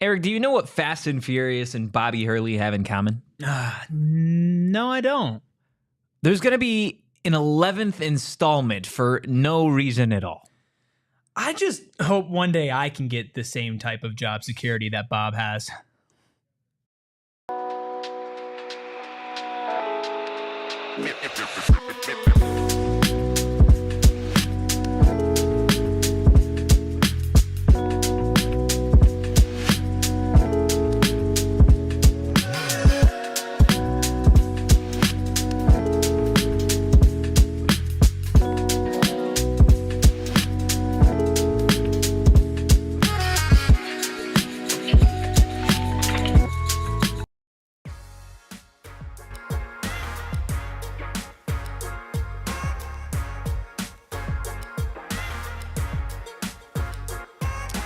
Erik, do you know what Fast and Furious and Bobby Hurley have in common? No, I don't. There's going to be an 11th installment for no reason at all. I just hope one day I can get the same type of job security that Bob has.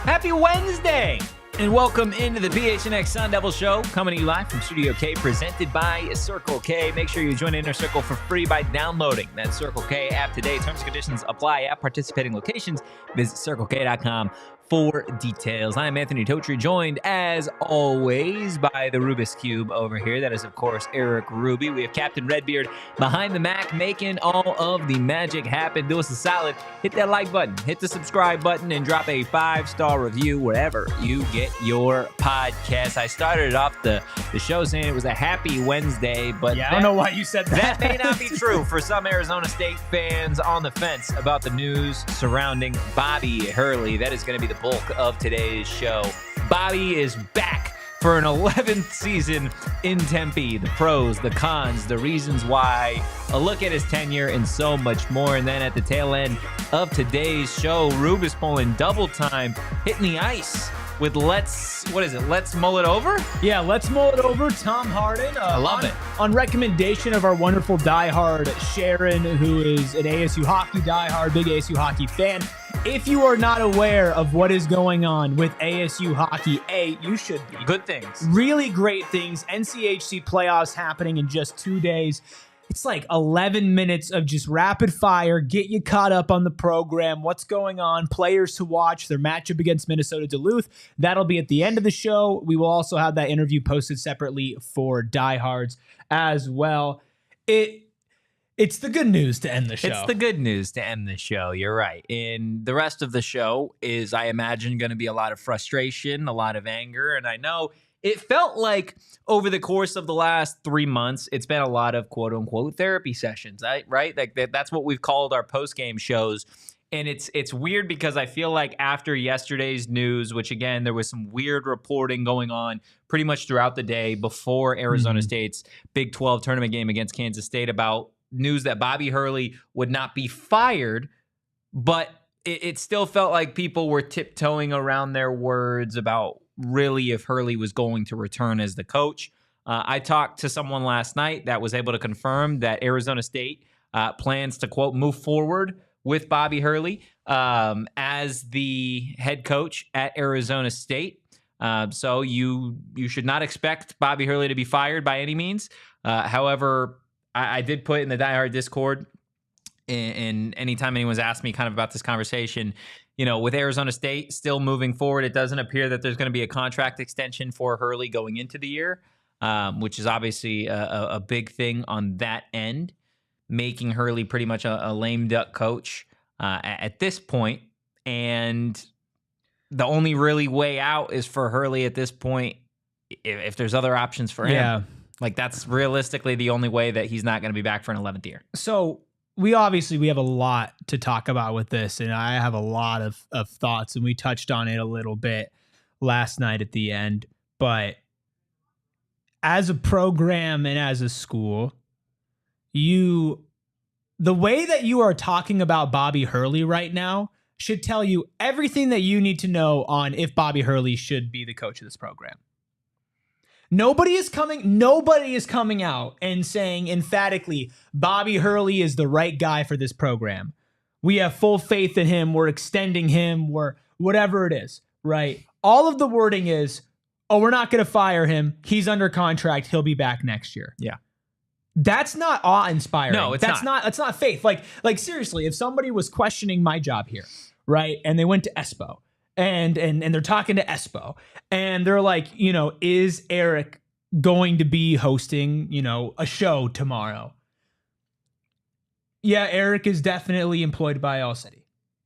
Happy Wednesday! And welcome into the PHNX Sun Devils show, coming to you live from Studio K, presented by Circle K. Make sure you join Inner Circle for free by downloading that Circle K app today. Terms and conditions apply at participating locations. Visit CircleK.com for details. I'm Anthony Totri, joined as always by the Rubik's Cube over here. That is, of course, Erik Ruby. We have Captain Redbeard behind the Mac, making all of the magic happen. Do us a solid. Hit that like button, hit the subscribe button, and drop a 5-star review wherever you get your podcast. I started off the show saying it was a happy Wednesday, but I don't know why you said that. That may not be true for some Arizona State fans on the fence about the news surrounding Bobby Hurley. That is going to be the bulk of today's show. Bobby is back for an 11th season in Tempe. The pros, the cons, the reasons why, a look at his tenure, and so much more. And then at the tail end of today's show, Rube is pulling double time, hitting the ice with Let's Mull It Over? Yeah, Let's Mull It Over. Tom Hardon. I love it. On recommendation of our wonderful diehard Sharon, who is an ASU hockey diehard, big ASU hockey fan. If you are not aware of what is going on with ASU hockey, you should be. Good things. Really great things. NCHC playoffs happening in just 2 days. It's like 11 minutes of just rapid fire, get you caught up on the program, what's going on, players to watch, their matchup against Minnesota Duluth. That'll be at the end of the show. We will also have that interview posted separately for diehards as well. It's the good news to end the show. It's the good news to end the show. You're right. And the rest of the show is, I imagine, going to be a lot of frustration, a lot of anger. And I know it felt like over the course of the last 3 months, it's been a lot of quote unquote therapy sessions, right? Like that's what we've called our post-game shows. And it's weird because I feel like after yesterday's news, which again, there was some weird reporting going on pretty much throughout the day before Arizona State's Big 12 tournament game against Kansas State about news that Bobby Hurley would not be fired, but it still felt like people were tiptoeing around their words about really if Hurley was going to return as the coach. I talked to someone last night that was able to confirm that Arizona State plans to, quote, move forward with Bobby Hurley as the head coach at Arizona State. So you should not expect Bobby Hurley to be fired by any means. However, I did put in the Die Hard Discord, and anytime anyone's asked me kind of about this conversation, you know, with Arizona State still moving forward, it doesn't appear that there's going to be a contract extension for Hurley going into the year, which is obviously a big thing on that end, making Hurley pretty much a lame duck coach at this point. And the only really way out is for Hurley at this point, if there's other options for him. Yeah. Like, that's realistically the only way that he's not going to be back for an 11th year. So we have a lot to talk about with this, and I have a lot of thoughts, and we touched on it a little bit last night at the end. But as a program and as a school, the way that you are talking about Bobby Hurley right now should tell you everything that you need to know on if Bobby Hurley should be the coach of this program. Nobody is coming out and saying emphatically, Bobby Hurley is the right guy for this program. We have full faith in him. We're extending him. We're whatever it is, right? All of the wording is, oh, we're not going to fire him. He's under contract. He'll be back next year. Yeah. That's not awe-inspiring. No, that's not faith. Like seriously, if somebody was questioning my job here, right, and they went to Espo and they're talking to Espo, and they're like, is Erik going to be hosting, a show tomorrow? Yeah, Erik is definitely employed by ALLCITY.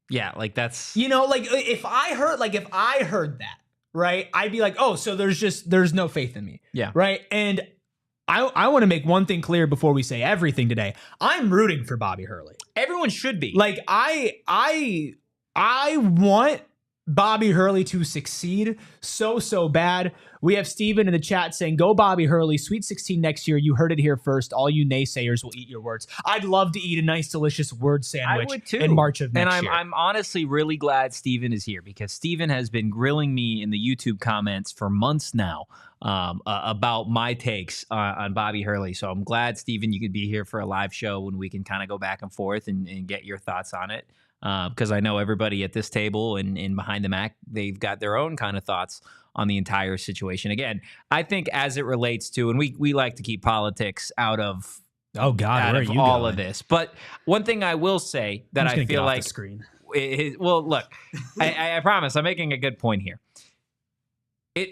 Yeah, like that's if I heard that, right, I'd be like, oh, so there's no faith in me. Yeah. Right. And I want to make one thing clear before we say everything today. I'm rooting for Bobby Hurley. Everyone should be. Like I want Bobby Hurley to succeed so bad. We have Steven in the chat saying, go Bobby Hurley, Sweet 16 next year. You heard it here first. All you naysayers will eat your words. I'd love to eat a nice, delicious word sandwich in March of next year. And I'm honestly really glad Steven is here, because Steven has been grilling me in the YouTube comments for months now about my takes on Bobby Hurley. So I'm glad, Steven, you could be here for a live show when we can kind of go back and forth and get your thoughts on it. Because I know everybody at this table and behind the Mac, they've got their own kind of thoughts on the entire situation. Again, I think as it relates to, and we like to keep politics out of all of this. But one thing I will say that I feel like, well, look, I promise I'm making a good point here.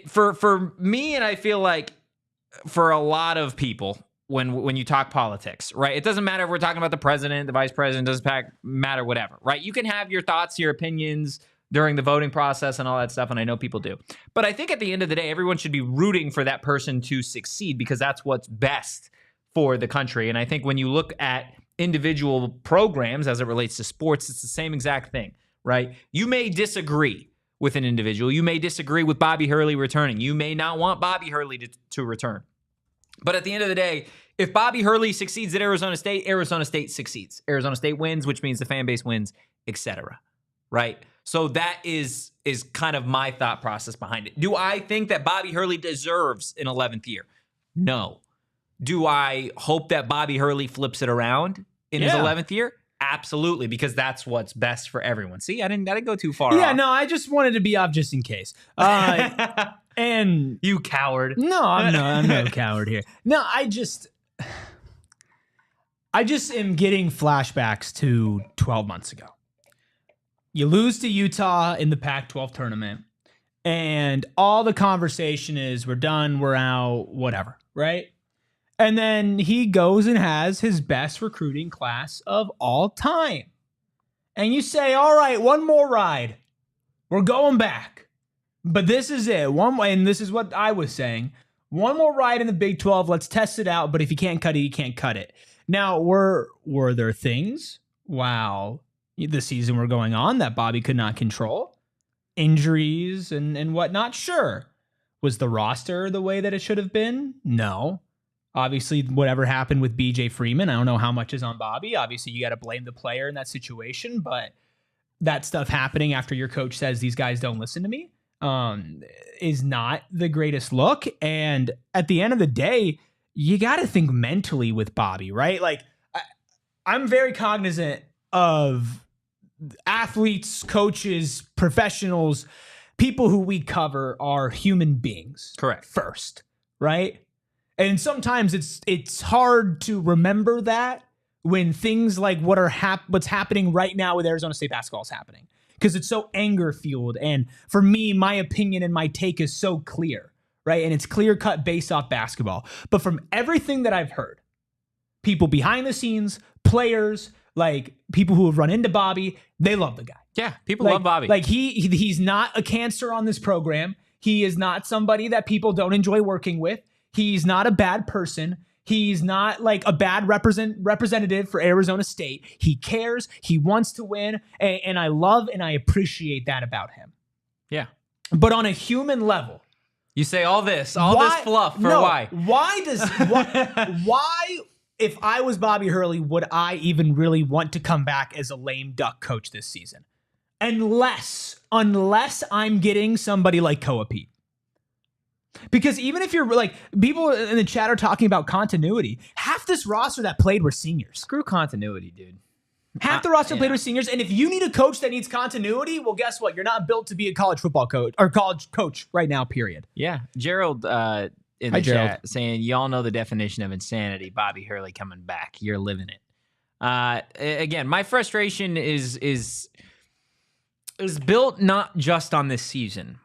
For me, and I feel like for a lot of people, when you talk politics, right? It doesn't matter if we're talking about the president, the vice president, doesn't matter, whatever, right? You can have your thoughts, your opinions during the voting process and all that stuff, and I know people do. But I think at the end of the day, everyone should be rooting for that person to succeed, because that's what's best for the country. And I think when you look at individual programs as it relates to sports, it's the same exact thing, right? You may disagree with an individual. You may disagree with Bobby Hurley returning. You may not want Bobby Hurley to return. But at the end of the day, if Bobby Hurley succeeds at Arizona State succeeds. Arizona State wins, which means the fan base wins, etc. Right? So that is kind of my thought process behind it. Do I think that Bobby Hurley deserves an 11th year? No. Do I hope that Bobby Hurley flips it around in his 11th year? Absolutely, because that's what's best for everyone. See, I didn't go too far off. No, I just wanted to be off just in case. And you coward. No, I'm no coward here. No, I just am getting flashbacks to 12 months ago. You lose to Utah in the Pac-12 tournament, and all the conversation is we're done, we're out, whatever, right? And then he goes and has his best recruiting class of all time. And you say, all right, one more ride. We're going back. But this is it. And this is what I was saying. One more ride in the Big 12. Let's test it out. But if you can't cut it, you can't cut it. Now, were there things while the season were going on that Bobby could not control? Injuries and whatnot? Sure. Was the roster the way that it should have been? No. Obviously, whatever happened with BJ Freeman, I don't know how much is on Bobby. Obviously, you got to blame the player in that situation. But that stuff happening after your coach says these guys don't listen to me is not the greatest look. And at the end of the day, you got to think mentally with Bobby, right? Like, I'm very cognizant of athletes, coaches, professionals, people who we cover are human beings. Correct. First, right? And sometimes it's hard to remember that when things like what's happening right now with Arizona State basketball is happening, because it's so anger-fueled. And for me, my opinion and my take is so clear, right? And it's clear-cut based off basketball. But from everything that I've heard, people behind the scenes, players, like people who have run into Bobby, they love the guy. Yeah, people love Bobby. Like he's not a cancer on this program. He is not somebody that people don't enjoy working with. He's not a bad person. He's not like a bad representative for Arizona State. He cares. He wants to win. And I love and I appreciate that about him. Yeah. But on a human level, you say this fluff for why? Why, if I was Bobby Hurley, would I even really want to come back as a lame duck coach this season? Unless I'm getting somebody like Koa Peat. Because even if you're like, people in the chat are talking about continuity. Half this roster that played were seniors. Screw continuity, dude. Half the roster played with seniors. And if you need a coach that needs continuity, well, guess what? You're not built to be a college football coach or college coach right now, period. Yeah. Gerald in the chat saying, y'all know the definition of insanity. Bobby Hurley coming back. You're living it. Again, my frustration is is built not just on this season.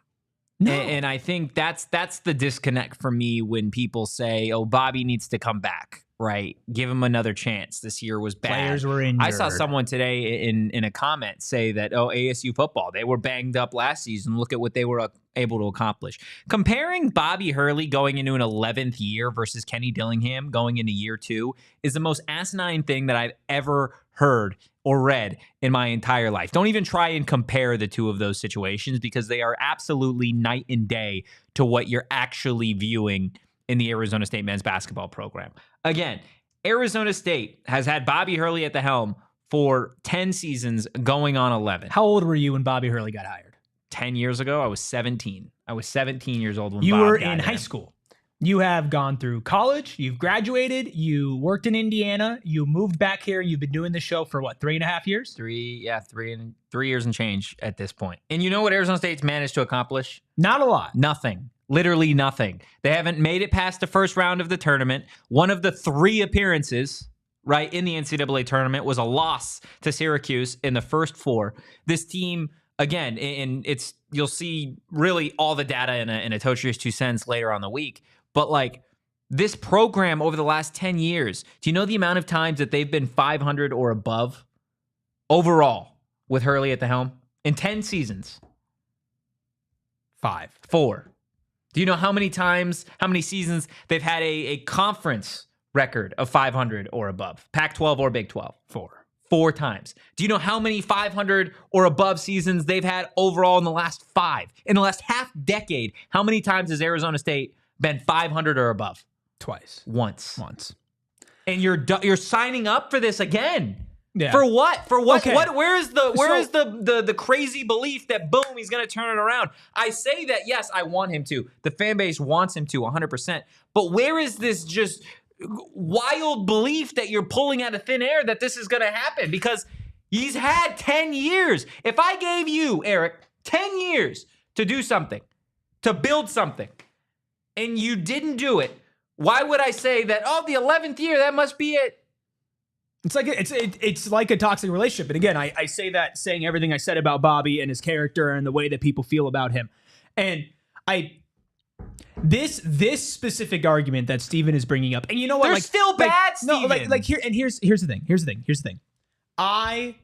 No. And I think that's the disconnect for me when people say, oh, Bobby needs to come back, right? Give him another chance. This year was bad. Players were injured. I saw someone today in a comment say that, oh, ASU football, they were banged up last season. Look at what they were able to accomplish. Comparing Bobby Hurley going into an 11th year versus Kenny Dillingham going into year 2 is the most asinine thing that I've ever heard or read in my entire life. Don't even try and compare the two of those situations because they are absolutely night and day to what you're actually viewing in the Arizona State men's basketball program. Again, Arizona State has had Bobby Hurley at the helm for 10 seasons going on 11. How old were you when Bobby Hurley got hired? 10 years ago, I was 17. I was 17 years old when you Bob were got in there. high school. You have gone through college, you've graduated, you worked in Indiana, you moved back here, and you've been doing the show for what, 3.5 years? 3 years and change at this point. And you know what Arizona State's managed to accomplish? Not a lot. Nothing. Literally nothing. They haven't made it past the first round of the tournament. One of the 3 appearances, right, in the NCAA tournament was a loss to Syracuse in the first 4. This team, again, and you'll see really all the data in a Totri's 2 cents later on the week. But like this program over the last 10 years, do you know the amount of times that they've been 500 or above overall with Hurley at the helm in 10 seasons? 4. Do you know how many seasons they've had a conference record of 500 or above? Pac-12 or Big 12? 4 times. Do you know how many 500 or above seasons they've had overall in the last 5? In the last half decade, how many times has Arizona State been 500 or above? Twice. Once. And you're signing up for this again. Yeah. For what? For what? Okay. Where is the crazy belief that boom, he's going to turn it around? I say that, yes, I want him to. The fan base wants him to 100%. But where is this just wild belief that you're pulling out of thin air that this is going to happen? Because he's had 10 years. If I gave you, Erik, 10 years to do something, to build something, and you didn't do it, why would I say that, oh, the 11th year, that must be it? It's like a toxic relationship. And again, I say that saying everything I said about Bobby and his character and the way that people feel about him. And this specific argument that Steven is bringing up, and you know what? They're still bad, Steven. Here's the thing. I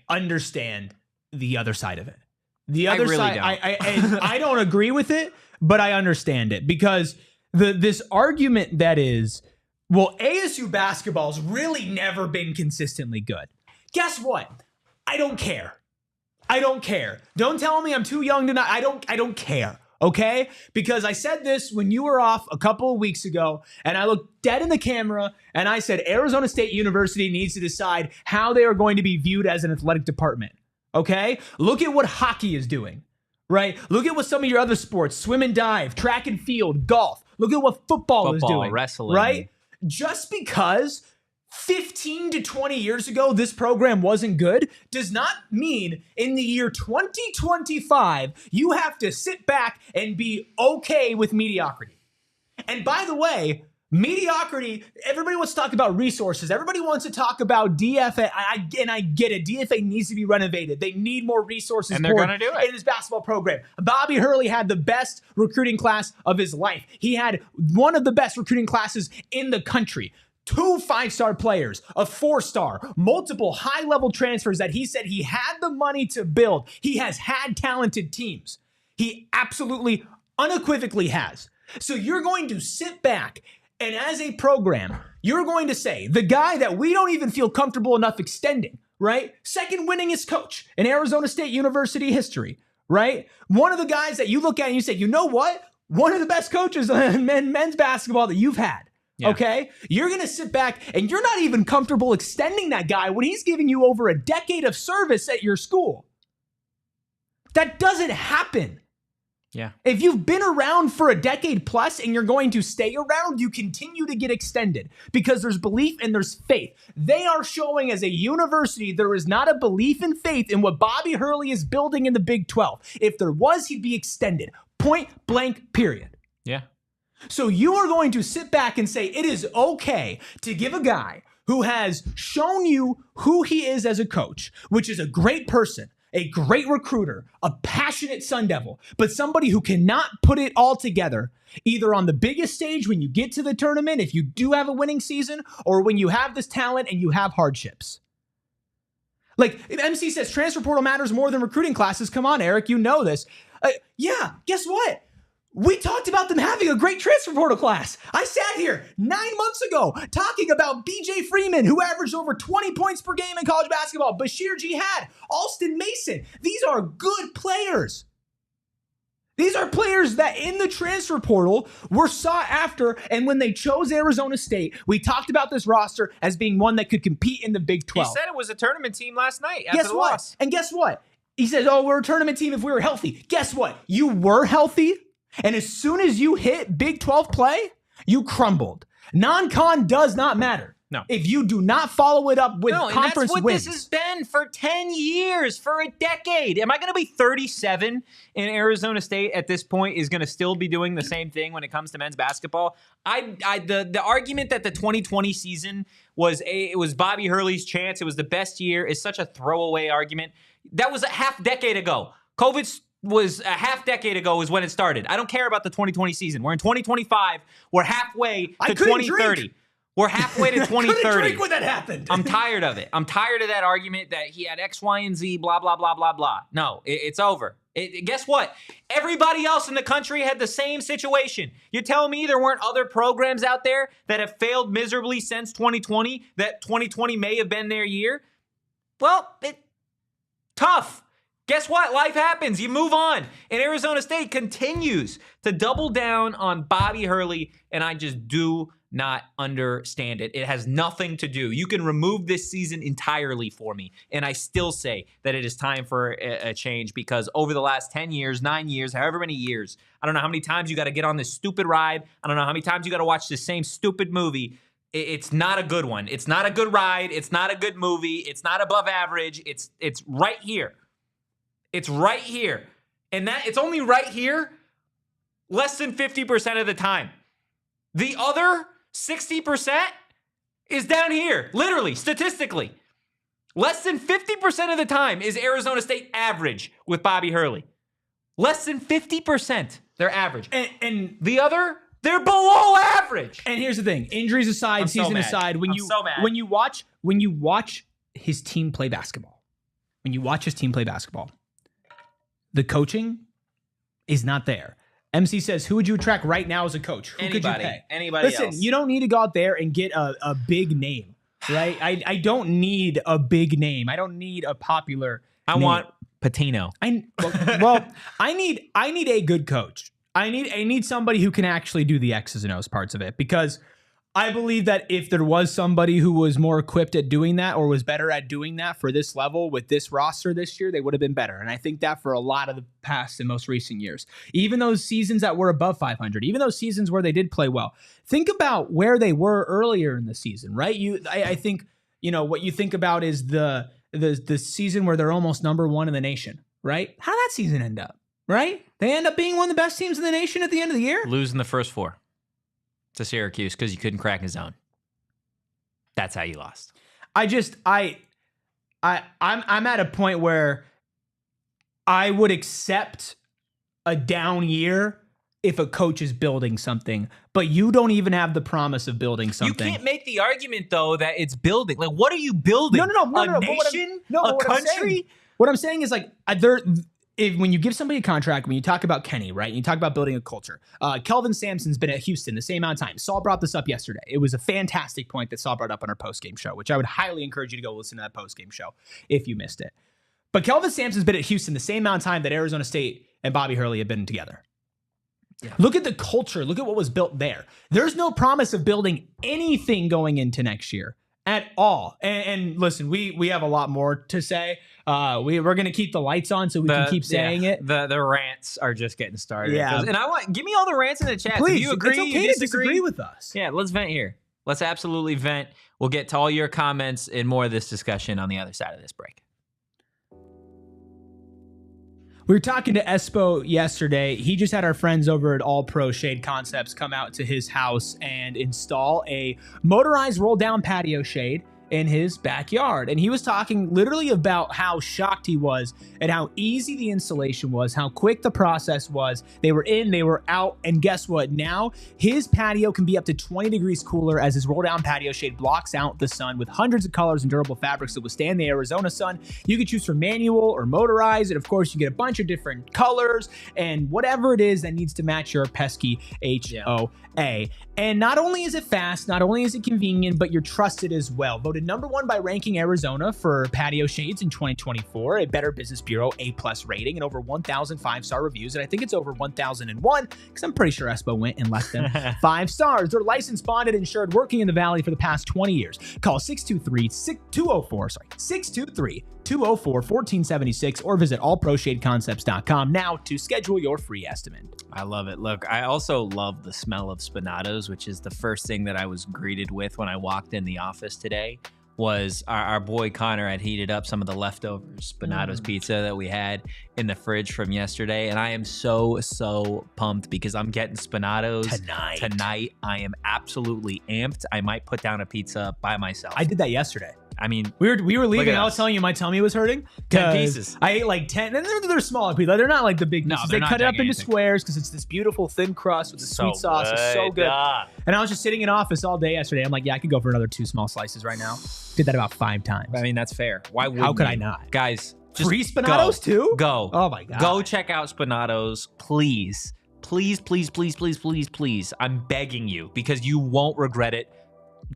understand the other side of it. The other side, I don't agree with it, but I understand it because this argument that is, well, ASU basketball's really never been consistently good. Guess what? I don't care. Don't tell me I'm too young to not. I don't care. Okay? Because I said this when you were off a couple of weeks ago, and I looked dead in the camera, and I said Arizona State University needs to decide how they are going to be viewed as an athletic department. Okay? Look at what hockey is doing. Right? Look at what some of your other sports, swim and dive, track and field, golf. Look at what football is doing. Wrestling. Right? Just because 15 to 20 years ago this program wasn't good does not mean in the year 2025 you have to sit back and be okay with mediocrity. And by the way, mediocrity, everybody wants to talk about resources. Everybody wants to talk about DFA. And I get it. DFA needs to be renovated. They need more resources. And they're going to do it. In his basketball program. Bobby Hurley had the best recruiting class of his life. He had one of the best recruiting classes in the country. 2 5-star players, a 4-star, multiple high-level transfers that he said he had the money to build. He has had talented teams. He absolutely, unequivocally has. So you're going to sit back and as a program, you're going to say, the guy that we don't even feel comfortable enough extending, right? Second winningest coach in Arizona State University history, right? One of the guys that you look at and you say, you know what? One of the best coaches in men's basketball that you've had. Yeah. Okay? You're going to sit back and you're not even comfortable extending that guy when he's giving you over a decade of service at your school. That doesn't happen. Yeah. If you've been around for a decade plus and you're going to stay around, you continue to get extended because there's belief and there's faith. They are showing as a university there is not a belief and faith in what Bobby Hurley is building in the Big 12. If there was, he'd be extended. Point blank, period. Yeah. So you are going to sit back and say it is okay to give a guy who has shown you who he is as a coach, which is a great person, a great recruiter, a passionate Sun Devil, but somebody who cannot put it all together, either on the biggest stage when you get to the tournament, if you do have a winning season, or when you have this talent and you have hardships. Like, if MC says transfer portal matters more than recruiting classes, come on, Erik, you know this. Yeah, guess what? We talked about them having a great transfer portal class. I sat here 9 months ago talking about BJ Freeman, who averaged over 20 points per game in college basketball, Bashir Jihad, Alston Mason. These are good players. These are players that in the transfer portal were sought after, and when they chose Arizona State, we talked about this roster as being one that could compete in the Big 12. He said it was a tournament team last night after the loss. And guess what? He says, oh, we're a tournament team if we were healthy. Guess what? You were healthy. And as soon as you hit Big 12 play, you crumbled. Non-con does not matter. No. If you do not follow it up with conference and that's what wins. This has been for 10 years, for a decade. Am I going to be 37 in Arizona State at this point is going to still be doing the same thing when it comes to men's basketball? The argument that the 2020 season was Bobby Hurley's chance, it was the best year, is such a throwaway argument. That was a half decade ago. COVID was a half decade ago is when it started. I don't care about the 2020 season. We're in 2025. We're halfway to 2030. Drink. We're halfway to 2030. Couldn't drink when that happened. I'm tired of it. I'm tired of that argument that he had X, Y, and Z, blah, blah, blah, blah, blah. No, it's over. Guess what? Everybody else in the country had the same situation. You're telling me there weren't other programs out there that have failed miserably since 2020, that 2020 may have been their year? Well, tough. Guess what? Life happens. You move on. And Arizona State continues to double down on Bobby Hurley, and I just do not understand it. It has nothing to do. You can remove this season entirely for me, and I still say that it is time for a change, because over the last 10 years, 9 years, however many years, I don't know how many times you got to get on this stupid ride. I don't know how many times you got to watch the same stupid movie. It's not a good one. It's not a good ride. It's not a good movie. It's not above average. It's right here. It's right here. And that it's only right here less than 50% of the time. The other 60% is down here, literally, statistically. Less than 50% of the time is Arizona State average with Bobby Hurley. Less than 50%, they're average. And the other, they're below average. And here's the thing, injuries aside, season aside, when you watch his team play basketball, the coaching is not there. MC says, who would you attract right now as a coach? Who could you pay? Anybody Listen, else. You don't need to go out there and get a big name, right? I don't need a big name. I don't need a popular name. Want Patino. I need a good coach. I need somebody who can actually do the X's and O's parts of it, because I believe that if there was somebody who was more equipped at doing that, or was better at doing that for this level with this roster this year, they would have been better. And I think that for a lot of the past and most recent years, even those seasons that were above 500, even those seasons where they did play well, think about where they were earlier in the season, right? I think, what you think about is the season where they're almost number one in the nation, right? How did that season end up, right? They end up being one of the best teams in the nation at the end of the year. Losing the first four to Syracuse because you couldn't crack his zone. That's how you lost. I'm at a point where I would accept a down year if a coach is building something, but you don't even have the promise of building something. You can't make the argument though that it's building. Like, what are you building? No. A nation? A country? What I'm saying is, like, when you give somebody a contract, when you talk about Kenny, right, and you talk about building a culture, Kelvin Sampson's been at Houston the same amount of time. Saul brought this up yesterday. It was a fantastic point that Saul brought up on our postgame show, which I would highly encourage you to go listen to that postgame show if you missed it. But Kelvin Sampson's been at Houston the same amount of time that Arizona State and Bobby Hurley have been together. Yeah. Look at the culture. Look at what was built there. There's no promise of building anything going into next year at all. And listen, we have a lot more to say. We're going to keep the lights on so we can keep saying it. The rants are just getting started. Yeah. And give me all the rants in the chat. Please, if you agree, it's okay you to disagree with us. Yeah, let's vent here. Let's absolutely vent. We'll get to all your comments and more of this discussion on the other side of this break. We were talking to Espo yesterday. He just had our friends over at All Pro Shade Concepts come out to his house and install a motorized roll-down patio shade in his backyard. And he was talking literally about how shocked he was and how easy the installation was, how quick the process was. They were in, they were out, and guess what? Now his patio can be up to 20 degrees cooler as his roll-down patio shade blocks out the sun with hundreds of colors and durable fabrics that withstand the Arizona sun. You can choose from manual or motorized, and of course you get a bunch of different colors and whatever it is that needs to match your pesky HOA. And not only is it fast, not only is it convenient, but you're trusted as well. Voted #1 by Ranking Arizona for patio shades in 2024, a Better Business Bureau A+ rating, and over 1,000 5-star reviews. And I think it's over 1,001 because I'm pretty sure Espo went in less than 5 stars. They're licensed, bonded, insured, working in the Valley for the past 20 years. Call 623-204-1476 or visit allproshadeconcepts.com now to schedule your free estimate. I love it. Look, I also love the smell of Spinatos, which is the first thing that I was greeted with when I walked in the office today. Was our boy Connor had heated up some of the leftover Spinatos pizza that we had in the fridge from yesterday. And I am so pumped because I'm getting Spinatos tonight. I am absolutely amped. I might put down a pizza by myself. I did that yesterday. I mean, we were leaving. I was telling you my tummy was hurting. 10 pieces. I ate like 10. And they're smaller pieces. They're not like the big pieces. They cut it up into squares because it's this beautiful thin crust with the sweet sauce. It's so good. And I was just sitting in office all day yesterday. I'm like, yeah, I could go for another 2 small slices right now. Did that about 5 times. I mean, that's fair. Why would How could I not? Guys, just free Spinatos too? Go. Oh my God. Go check out Spinatos, please. Please. I'm begging you because you won't regret it.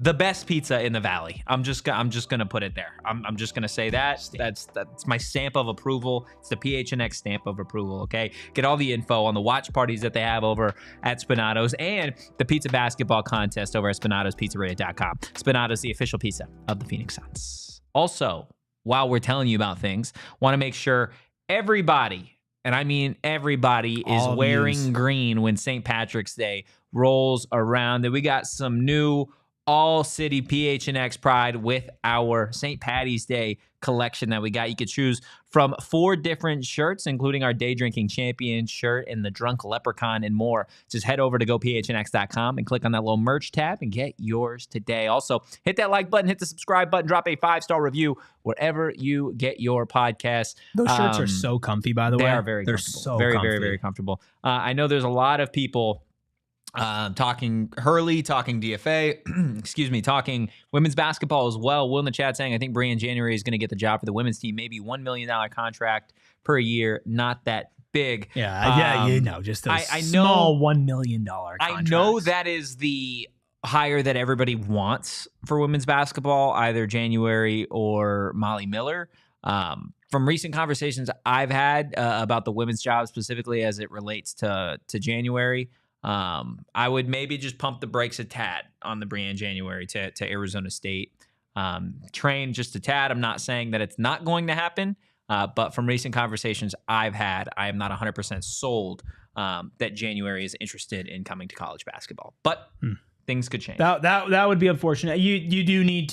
The best pizza in the Valley. I'm just gonna put it there. I'm just gonna say that. That's my stamp of approval. It's the PHNX stamp of approval. Okay, get all the info on the watch parties that they have over at Spinatos and the pizza basketball contest over at SpinatosPizzeria.com. Spinatos, the official pizza of the Phoenix Suns. Also, while we're telling you about things, want to make sure everybody, and I mean everybody, is wearing green when St. Patrick's Day rolls around. That we got some new All-City PHNX Pride with our St. Patty's Day collection that we got. You could choose from 4 different shirts, including our Day Drinking Champion shirt and the Drunk Leprechaun and more. Just head over to gophnx.com and click on that little merch tab and get yours today. Also, hit that like button, hit the subscribe button, drop a 5-star review wherever you get your podcasts. Those shirts are so comfy, by the way. They are very comfortable. So very, comfy. very comfortable. I know there's a lot of people talking Hurley, talking DFA, excuse me, talking women's basketball as well. Will in the chat saying, I think Brianne January is going to get the job for the women's team. Maybe $1 million contract per year. Not that big. Yeah, just a small $1 million contract. I know that is the hire that everybody wants for women's basketball, either January or Molly Miller. From recent conversations I've had about the women's job specifically as it relates to January, I would maybe just pump the brakes a tad on the Brianne January to Arizona State train just a tad. I'm not saying that it's not going to happen, but from recent conversations I've had, I am not 100% sold that January is interested in coming to college basketball. But things could change. That would be unfortunate. You need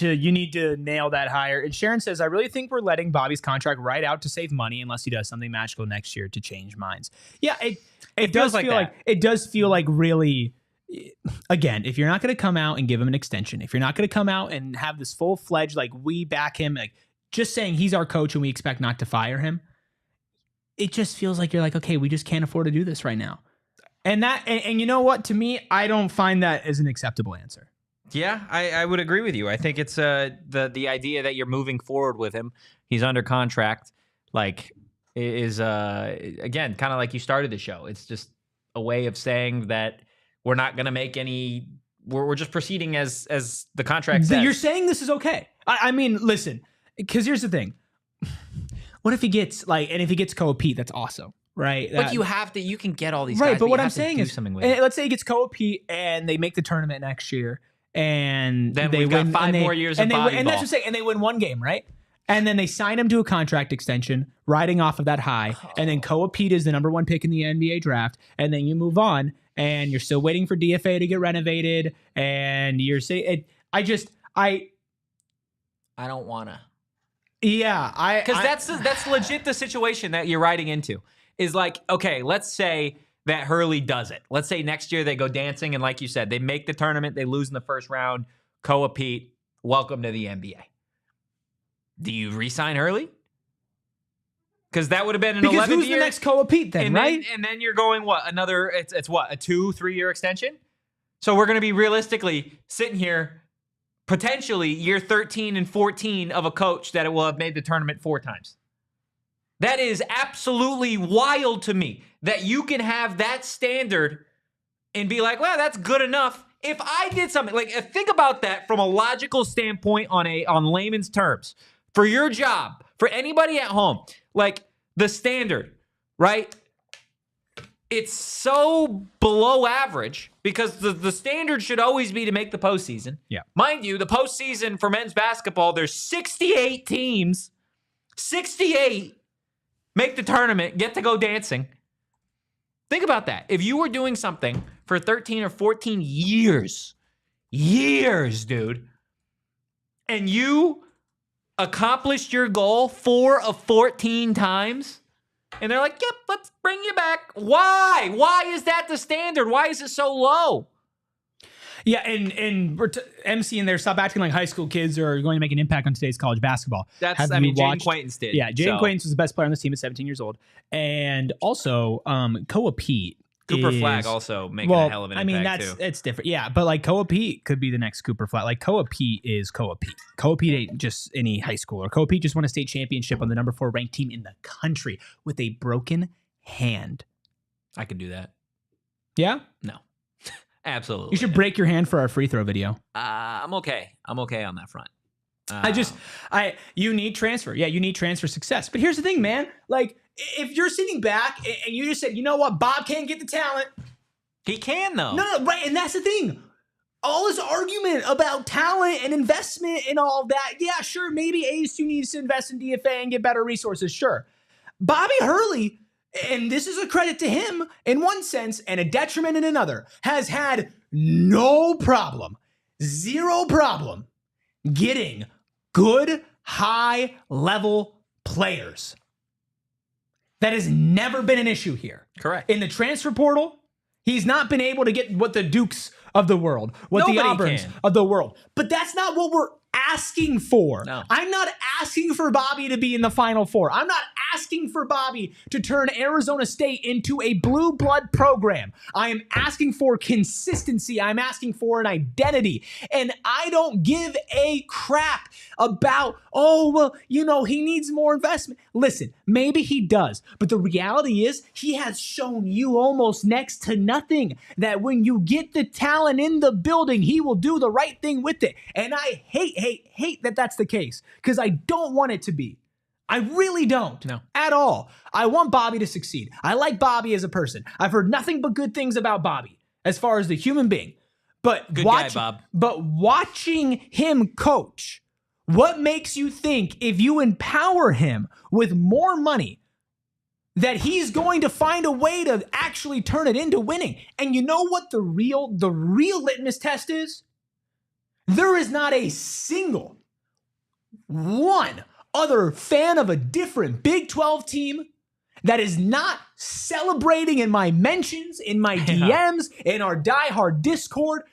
to nail that hire. And Sharon says, I really think we're letting Bobby's contract right out to save money unless he does something magical next year to change minds. Yeah, it does feel like it does feel like really. Again, if you're not going to come out and give him an extension, if you're not going to come out and have this full-fledged, like, we back him, like, just saying he's our coach and we expect not to fire him, it just feels like you're like, okay, we just can't afford to do this right now. And you know what? To me, I don't find that as an acceptable answer. Yeah, I would agree with you. I think it's the idea that you're moving forward with him. He's under contract, like, is again, kind of like you started the show. It's just a way of saying that we're not going to make any. We're just proceeding as the contract says. You're saying this is okay. I mean, listen, because here's the thing. What if he gets if he gets Koa Peat? That's awesome, right? But you can get all these right. guys, But what I'm saying is, let's say he gets Koa Peat and they make the tournament next year, and then they got 5 more years of volleyball. And that's what I'm saying. And they win 1 game, right? And then they sign him to a contract extension, riding off of that high. And then Koa Peat is the #1 pick in the NBA draft. And then you move on, and you're still waiting for DFA to get renovated. And you're saying, I don't want to. Yeah, because that's legit the situation that you're riding into. Is like, okay, let's say that Hurley does it. Let's say next year they go dancing, and like you said, they make the tournament, they lose in the first round. Koa Peat, welcome to the NBA. Do you re-sign Hurley? Because that would have been an because 11 who's year. the next Koa Peat then, right? And then you're going what? Another, it's what, a 2-3 year extension? So we're going to be realistically sitting here, potentially year 13 and 14 of a coach that will have made the tournament 4 times. That is absolutely wild to me that you can have that standard and be like, well, that's good enough. If I did something, like think about that from a logical standpoint on layman's terms. For your job, for anybody at home, like the standard, right? It's so below average because the standard should always be to make the postseason. Yeah. Mind you, the postseason for men's basketball, there's 68 teams, 68 make the tournament, get to go dancing. Think about that. If you were doing something for 13 or 14 years, dude, and you accomplished your goal 4 of 14 times, and they're like, yep, let's bring you back. Why? Why is that the standard? Why is it so low? Yeah, and we're MCing there. Stop acting like high school kids are going to make an impact on today's college basketball. Jayden Quaintance did. Yeah, Jayden Quaintance was the best player on this team at 17 years old. And also, Koa Peat. Cooper Flagg also making a hell of an impact too. It's different. Yeah, but like Koa Peat could be the next Cooper Flagg. Like Koa Peat is Koa Peat. Koa Peat ain't just any high schooler. Koa Peat just won a state championship on the number 4 ranked team in the country with a broken hand. I could do that. Yeah? No. Absolutely. You should break your hand for our free throw video. I'm okay. I'm okay on that front. You need transfer. Yeah, you need transfer success. But here's the thing, man. Like, if you're sitting back and you just said, you know what, Bob can't get the talent. He can, though. No, right. And that's the thing. All this argument about talent and investment and all of that. Yeah, sure. Maybe ASU needs to invest in DFA and get better resources. Sure. Bobby Hurley, and this is a credit to him in one sense and a detriment in another, has had no problem, zero problem getting good, high-level players. That has never been an issue here. Correct. In the transfer portal, he's not been able to get what the Dukes of the world, what the Auburns of the world. But that's not what we're asking for. No. I'm not asking for Bobby to be in the Final Four. I'm not asking for Bobby to turn Arizona State into a blue blood program. I am asking for consistency. I'm asking for an identity. And I don't give a crap about, he needs more investment. Listen, maybe he does. But the reality is he has shown you almost next to nothing that when you get the talent in the building, he will do the right thing with it. And I hate that that's the case because I don't want it to be. I really don't. No. At all. I want Bobby to succeed. I like Bobby as a person. I've heard nothing but good things about Bobby as far as the human being. But good guy, Bob. But watching him coach, what makes you think if you empower him with more money that he's going to find a way to actually turn it into winning? And you know what the real litmus test is? There is not a single one other fan of a different Big 12 team that is not celebrating in my mentions, in my DMs, in our diehard Discord,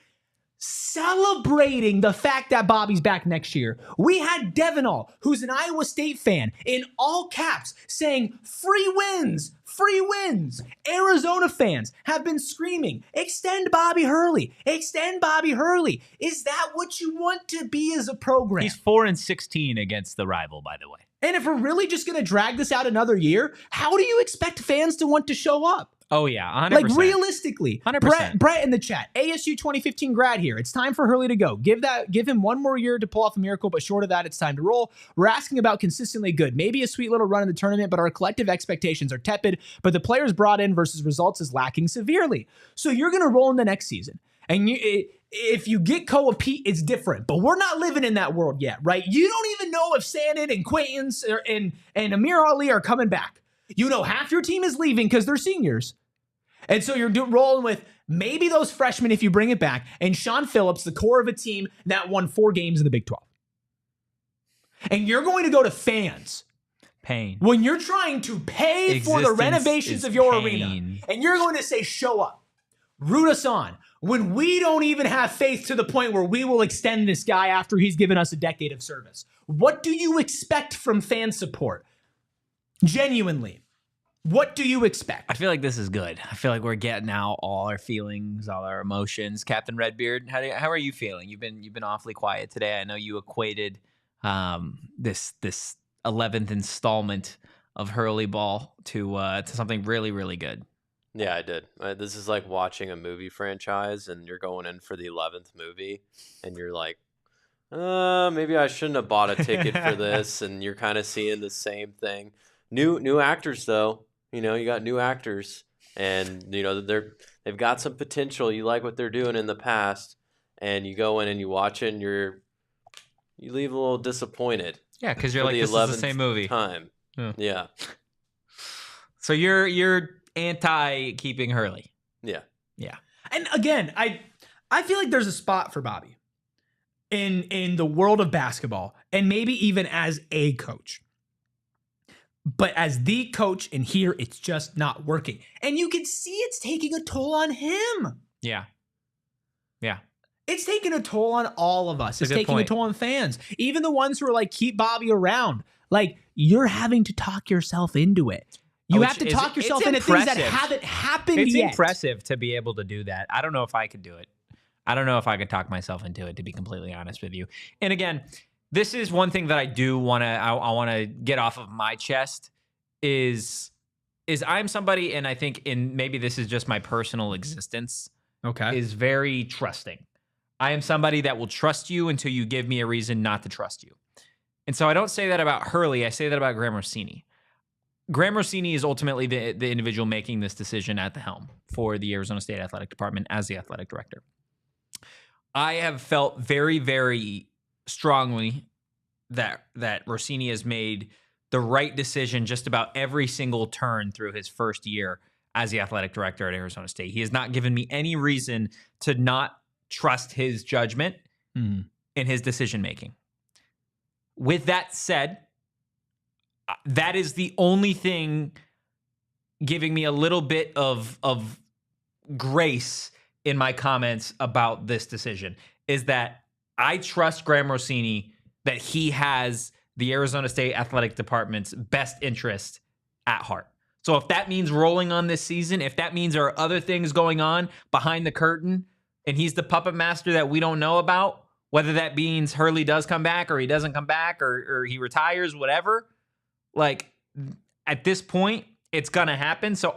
celebrating the fact that Bobby's back next year. We had Devinall, who's an Iowa State fan, in all caps saying, free wins, free wins. Arizona fans have been screaming, extend Bobby Hurley, extend Bobby Hurley. Is that what you want to be as a program? He's 4-16 against the rival, by the way. And if we're really just going to drag this out another year, how do you expect fans to want to show up? Oh, yeah, 100%. Like, realistically, 100%. Brett in the chat, ASU 2015 grad here. It's time for Hurley to go. Give him one more year to pull off a miracle, but short of that, it's time to roll. We're asking about consistently good. Maybe a sweet little run in the tournament, but our collective expectations are tepid, but the players brought in versus results is lacking severely. So you're going to roll in the next season. And if you get Koa Peat, it's different. But we're not living in that world yet, right? You don't even know if Sanon and Quaintance and Amir Ali are coming back. You know half your team is leaving because they're seniors. And so you're rolling with maybe those freshmen if you bring it back, and Sean Phillips, the core of a team that won 4 games in the Big 12. And you're going to go to fans. Pain. When you're trying to pay for the renovations of your arena, and you're going to say, show up, root us on, when we don't even have faith to the point where we will extend this guy after he's given us a decade of service? What do you expect from fan support? Genuinely, what do you expect? I feel like this is good. I feel like we're getting out all our feelings, all our emotions. Captain Redbeard, how are you feeling? You've been awfully quiet today. I know you equated this 11th installment of Hurley ball to something really, really good. Yeah, I did. This is like watching a movie franchise and you're going in for the 11th movie and you're like, maybe I shouldn't have bought a ticket for this. And you're kind of seeing the same thing. New actors, though. You got new actors and, they've got some potential. You like what they're doing in the past and you go in and you watch it and you leave a little disappointed. Yeah, because you're like, this is the same movie. Time. Yeah. So you're anti keeping Hurley. Yeah. And again, I feel like there's a spot for Bobby in the world of basketball and maybe even as a coach. But as the coach in here, it's just not working. And you can see it's taking a toll on him. Yeah. It's taking a toll on all of us. It's taking a toll on fans. Even the ones who are like, keep Bobby around. Like, you're having to talk yourself into it. You have to talk yourself into things that haven't happened yet. It's impressive to be able to do that. I don't know if I could do it. I don't know if I could talk myself into it, to be completely honest with you. And again, this is one thing that I do want to, I want to get off of my chest is I'm somebody, and I think maybe this is just my personal existence, is very trusting. I am somebody that will trust you until you give me a reason not to trust you. And so I don't say that about Hurley. I say that about Graham Rossini. Graham Rossini is ultimately the individual making this decision at the helm for the Arizona State Athletic Department as the athletic director. I have felt very, very strongly that Rossini has made the right decision just about every single turn through his first year as the athletic director at Arizona State. He has not given me any reason to not trust his judgment in his decision-making. With that said, that is the only thing giving me a little bit of grace in my comments about this decision, is that I trust Graham Rossini that he has the Arizona State Athletic Department's best interest at heart. So if that means rolling on this season, if that means there are other things going on behind the curtain, and he's the puppet master that we don't know about, whether that means Hurley does come back or he doesn't come back or he retires, whatever, like at this point, it's gonna happen. So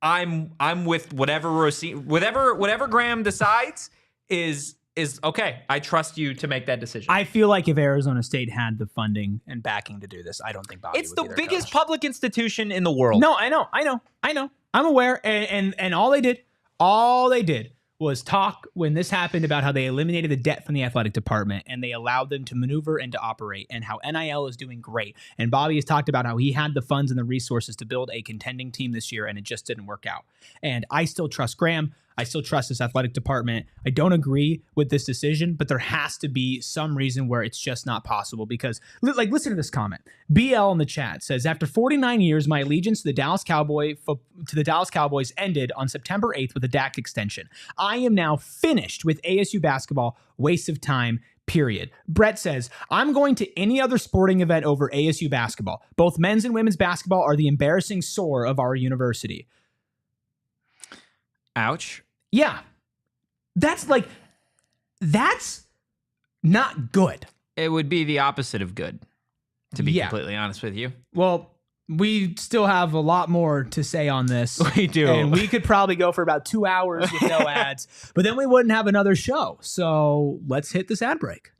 I'm with whatever Rossini, whatever Graham decides is okay. I trust you to make that decision. I feel like if Arizona State had the funding and backing to do this, I don't think Bobby it's would the be their biggest coach. public institution in the world. No, I know. I'm aware. And all they did was talk when this happened about how they eliminated the debt from the athletic department and they allowed them to maneuver and to operate and how NIL is doing great. And Bobby has talked about how he had the funds and the resources to build a contending team this year and it just didn't work out. And I still trust Graham. I still trust this athletic department. I don't agree with this decision, but there has to be some reason where it's just not possible because, like, listen to this comment. BL in the chat says, after 49 years, my allegiance to the Dallas Cowboys ended on September 8th with a DAC extension. I am now finished with ASU basketball. Waste of time. Period. Brett says, I'm going to any other sporting event over ASU basketball. Both men's and women's basketball are the embarrassing sore of our university. Ouch. Yeah. That's not good. It would be the opposite of good, to be completely honest with you. Well, we still have a lot more to say on this. We do. And we could probably go for about 2 hours with no ads, but then we wouldn't have another show. So let's hit this ad break.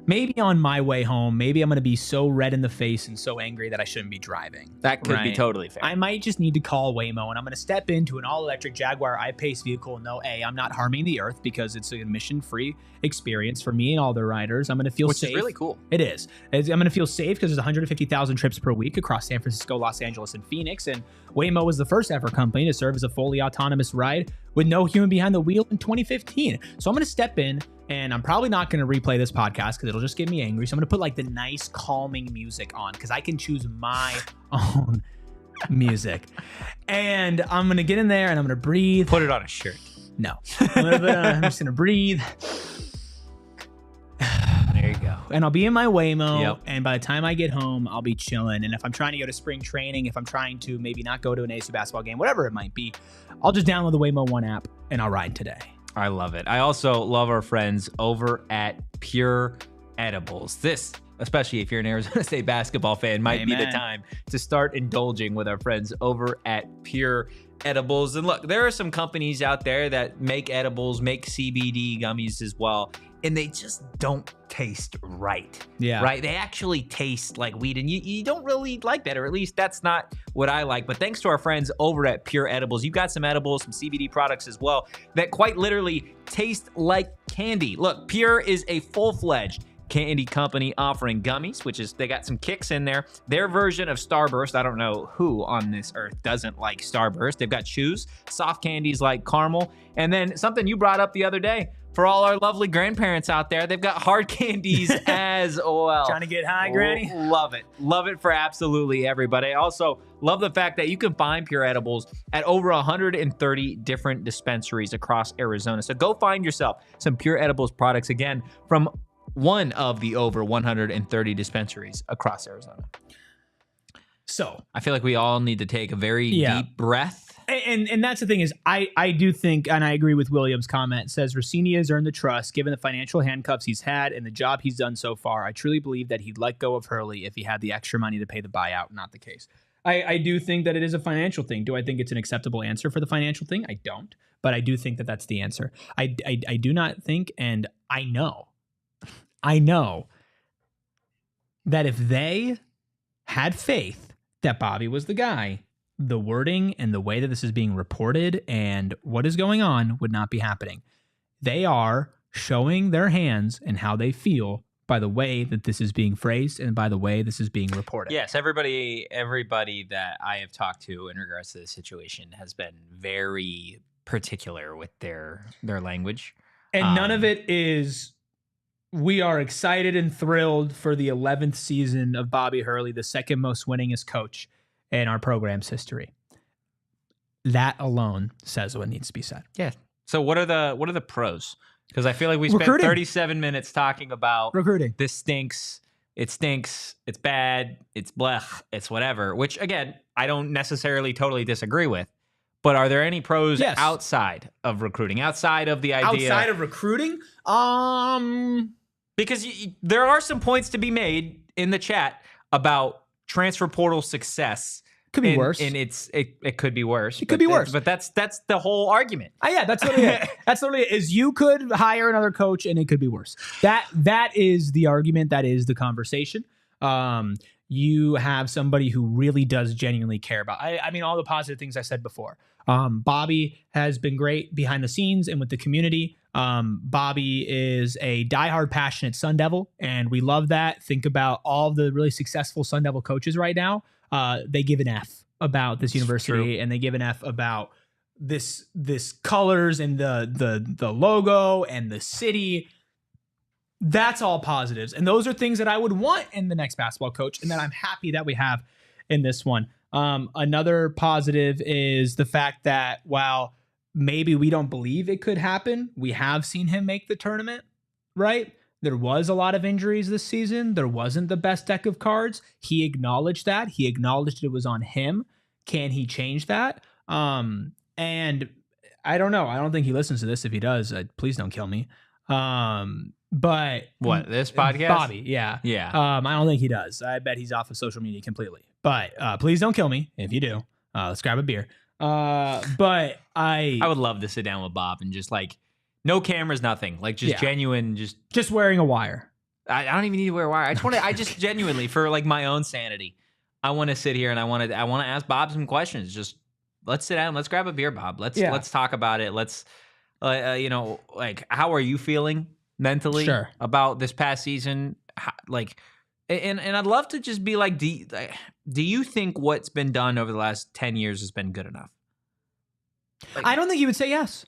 Maybe on my way home, maybe I'm going to be so red in the face and so angry that I shouldn't be driving. That could be totally fair. I might just need to call Waymo and I'm going to step into an all-electric Jaguar I-Pace vehicle and know, A, I'm not harming the earth because it's an emission-free experience for me and all the riders. I'm going to feel safe. Which is really cool. It is. I'm going to feel safe because there's 150,000 trips per week across San Francisco, Los Angeles, and Phoenix. And Waymo was the first ever company to serve as a fully autonomous ride with no human behind the wheel in 2015. So I'm going to step in and I'm probably not going to replay this podcast because it'll just get me angry. So I'm going to put like the nice calming music on because I can choose my own music. And I'm going to get in there and I'm going to breathe. Put it on a shirt. No. I'm just going to breathe. There you go. And I'll be in my Waymo. Yep. And by the time I get home, I'll be chilling. And if I'm trying to go to spring training, if I'm trying to maybe not go to an ASU basketball game, whatever it might be, I'll just download the Waymo One app and I'll ride today. I love it. I also love our friends over at Pure Edibles. This, especially if you're an Arizona State basketball fan, might be the time to start indulging with our friends over at Pure Edibles. And look, there are some companies out there that make edibles, make CBD gummies as well, and they just don't taste right. Yeah. Right? They actually taste like weed, and you don't really like that, or at least that's not what I like. But thanks to our friends over at Pure Edibles, you've got some edibles, some CBD products as well that quite literally taste like candy. Look, Pure is a full-fledged candy company offering gummies, which is, they got some kicks in there. Their version of Starburst, I don't know who on this earth doesn't like Starburst. They've got chews, soft candies like caramel, and then something you brought up the other day, for all our lovely grandparents out there, they've got hard candies as well. Trying to get high, Granny? Love it. Love it for absolutely everybody. I also love the fact that you can find Pure Edibles at over 130 different dispensaries across Arizona. So go find yourself some Pure Edibles products, again, from one of the over 130 dispensaries across Arizona. So I feel like we all need to take a very deep breath. And that's the thing is, I do think, and I agree with William's comment, it says Rossini has earned the trust given the financial handcuffs he's had and the job he's done so far. I truly believe that he'd let go of Hurley if he had the extra money to pay the buyout. Not the case. I do think that it is a financial thing. Do I think it's an acceptable answer for the financial thing? I don't. But I do think that that's the answer. I do not think, and I know that if they had faith that Bobby was the guy, the wording and the way that this is being reported and what is going on would not be happening. They are showing their hands and how they feel by the way that this is being phrased and by the way this is being reported. Yes, everybody that I have talked to in regards to this situation has been very particular with their language. And none of it is, we are excited and thrilled for the 11th season of Bobby Hurley, the second most winningest coach in our program's history. That alone says what needs to be said. Yeah. So what are the pros? Because I feel like we spent 37 minutes talking about recruiting. This stinks. It stinks. It's bad. It's blech. It's whatever. Which again, I don't necessarily totally disagree with. But are there any pros outside of recruiting? Outside of the idea? Outside of recruiting? Because there are some points to be made in the chat about transfer portal success. Could be worse. And it could be worse. It could be worse. But that's the whole argument. Yeah, that's literally it. That's literally it. Is you could hire another coach and it could be worse. That is the argument. That is the conversation. You have somebody who really does genuinely care about. I mean, all the positive things I said before. Bobby has been great behind the scenes and with the community. Bobby is a diehard, passionate Sun Devil, and we love that. Think about all the really successful Sun Devil coaches right now. They give an F about this university, and they give an F about this colors and the logo and the city. That's all positives. And those are things that I would want in the next basketball coach, and that I'm happy that we have in this one. Another positive is the fact that while maybe we don't believe it could happen, we have seen him make the tournament, right? There was a lot of injuries this season. There wasn't the best deck of cards. He acknowledged that. He acknowledged it was on him. Can he change that? And I don't know. I don't think he listens to this. If he does, please don't kill me. But what, this podcast? Bobby, yeah. I don't think he does. I bet he's off of social media completely. But please don't kill me if you do. Let's grab a beer. But I would love to sit down with Bob and just like, no cameras, nothing. Like just genuine, just wearing a wire. I don't even need to wear a wire. I just genuinely, for like my own sanity, I want to sit here and I want to ask Bob some questions. Just let's sit down. Let's grab a beer, Bob. Let's talk about it. Let's, like, how are you feeling mentally about this past season? And I'd love to just be like, do you think what's been done over the last 10 years has been good enough? Like, I don't think he would say yes.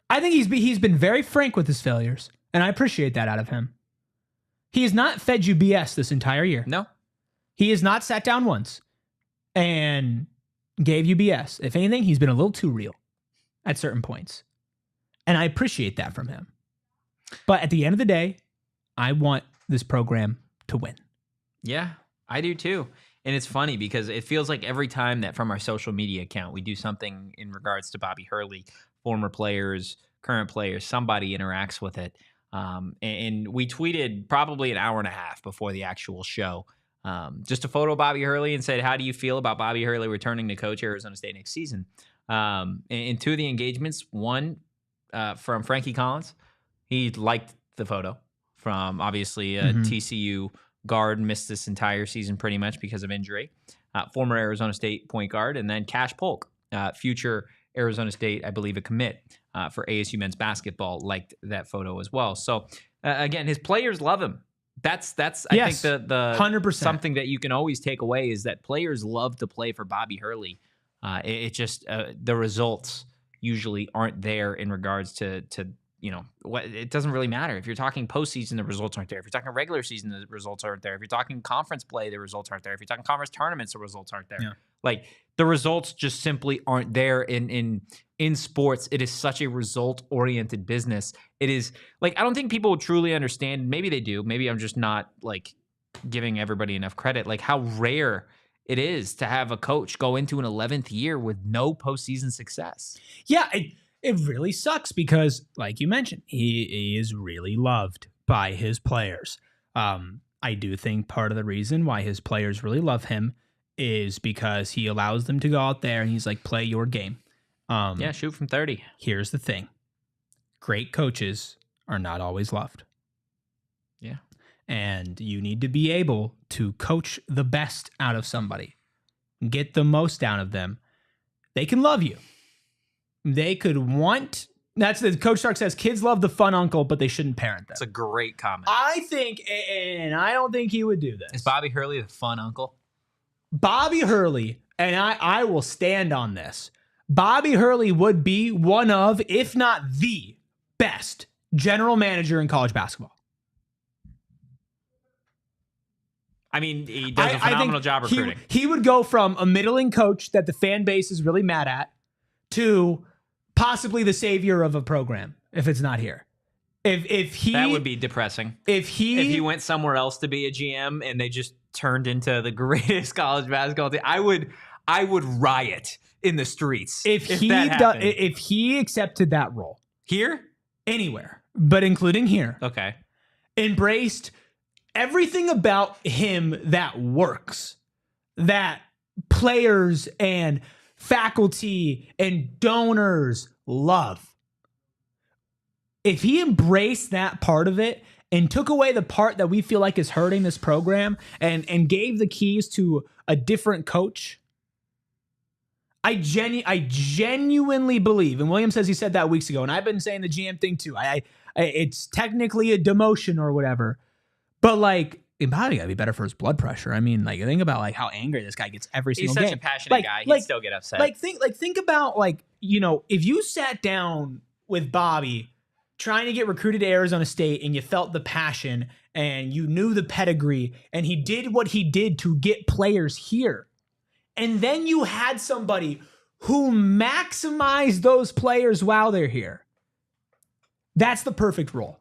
I think he's been very frank with his failures, and I appreciate that out of him. He has not fed you BS this entire year. No. He has not sat down once and gave you BS. If anything, he's been a little too real at certain points. And I appreciate that from him. But at the end of the day, I want this program to win. Yeah, I do too. And it's funny because it feels like every time that from our social media account, we do something in regards to Bobby Hurley, former players, current players, somebody interacts with it. And we tweeted probably an hour and a half before the actual show, just a photo of Bobby Hurley and said, how do you feel about Bobby Hurley returning to coach Arizona State next season? And two of the engagements, one from Frankie Collins, he liked the photo from obviously a TCU guard, missed this entire season pretty much because of injury. Former Arizona State point guard, and then Cash Polk, future Arizona State, I believe, a commit for ASU men's basketball, liked that photo as well. So again, his players love him. That's I think the 100%. Something that you can always take away is that players love to play for Bobby Hurley. It just the results usually aren't there in regards to what it doesn't really matter. If you're talking postseason, the results aren't there. If you're talking regular season, the results aren't there. If you're talking conference play, the results aren't there. If you're talking conference tournaments, the results aren't there. Yeah. Like the results just simply aren't there in sports. It is such a result oriented business. It is like, I don't think people truly understand. Maybe they do. Maybe I'm just not like giving everybody enough credit. Like how rare it is to have a coach go into an 11th year with no postseason success. Yeah, it really sucks because, like you mentioned, he is really loved by his players. I do think part of the reason why his players really love him is because he allows them to go out there and he's like, play your game. Yeah, shoot from 30. Here's the thing. Great coaches are not always loved. Yeah. And you need to be able to coach the best out of somebody. Get the most out of them. They can love you. They could want... That's the Coach Stark says, kids love the fun uncle, but they shouldn't parent them. That's a great comment. I think, and I don't think he would do this. Is Bobby Hurley the fun uncle? Bobby Hurley, and I will stand on this, Bobby Hurley would be one of, if not the best general manager in college basketball. I mean, he does a phenomenal job recruiting. He would go from a middling coach that the fan base is really mad at to possibly the savior of a program if it's not here. If he, that would be depressing. If he went somewhere else to be a GM and they just turned into the greatest college basketball team, I would riot in the streets. If he accepted that role here, anywhere, but including here, okay, embraced everything about him that works, that players and faculty and donors love. If he embraced that part of it and took away the part that we feel like is hurting this program and gave the keys to a different coach, I genuinely believe, and William says he said that weeks ago, and I've been saying the GM thing too. It's technically a demotion or whatever, but like, it probably gotta be better for his blood pressure. I mean, like, think about like how angry this guy gets every single game. He's such a passionate guy. He'd still get upset. Think about like, if you sat down with Bobby trying to get recruited to Arizona State and you felt the passion and you knew the pedigree and he did what he did to get players here. And then you had somebody who maximized those players while they're here. That's the perfect role.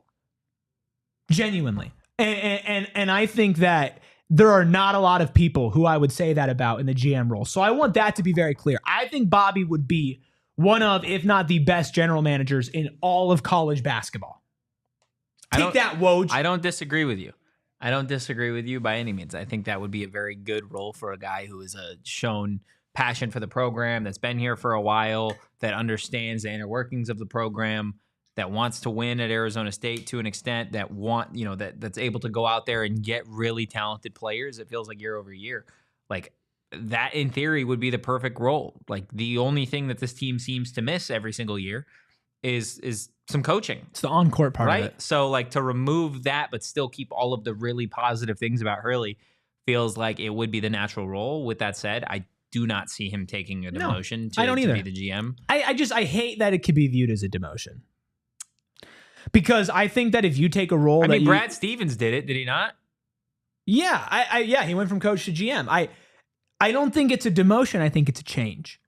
Genuinely. And I think that there are not a lot of people who I would say that about in the GM role. So I want that to be very clear. I think Bobby would be one of, if not the best general managers in all of college basketball. Take that, Woj. I don't disagree with you. I don't disagree with you by any means. I think that would be a very good role for a guy who has shown passion for the program, that's been here for a while, that understands the inner workings of the program, that wants to win at Arizona State to an extent, that's able to go out there and get really talented players. It feels like year over year. Like that in theory would be the perfect role. Like the only thing that this team seems to miss every single year is some coaching. It's the on-court part of it. So like to remove that but still keep all of the really positive things about Hurley feels like it would be the natural role. With that said, I do not see him taking a demotion to be the GM. I hate that it could be viewed as a demotion. Because I think that if you take a role, Brad Stevens did it, did he not? Yeah, he went from coach to GM. I don't think it's a demotion. I think it's a change.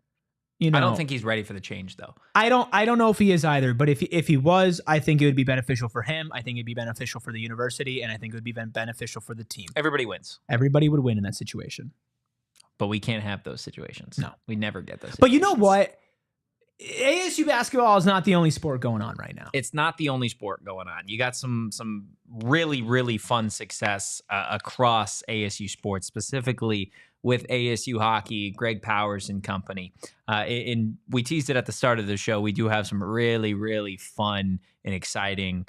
You know, I don't think he's ready for the change, though. I don't know if he is either, but if he was, I think it would be beneficial for him. I think it'd be beneficial for the university, and I think it would be beneficial for the team. Everybody wins. Everybody would win in that situation. But we can't have those situations. No. We never get those situations. But you know what? ASU basketball is not the only sport going on right now. It's not the only sport going on. You got some really, really fun success across ASU sports, specifically with ASU hockey, Greg Powers and company. And we teased it at the start of the show. We do have some really, really fun and exciting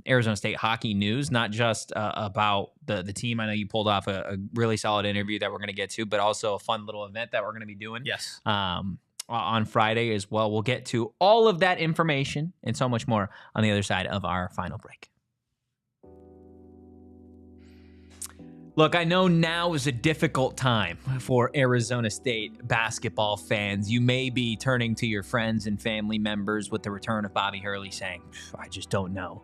Arizona State hockey news, not just about the team. I know you pulled off a really solid interview that we're going to get to, but also a fun little event that we're going to be doing. Yes. On Friday as well. We'll get to all of that information and so much more on the other side of our final break. Look, I know now is a difficult time for Arizona State basketball fans. You may be turning to your friends and family members with the return of Bobby Hurley saying, I just don't know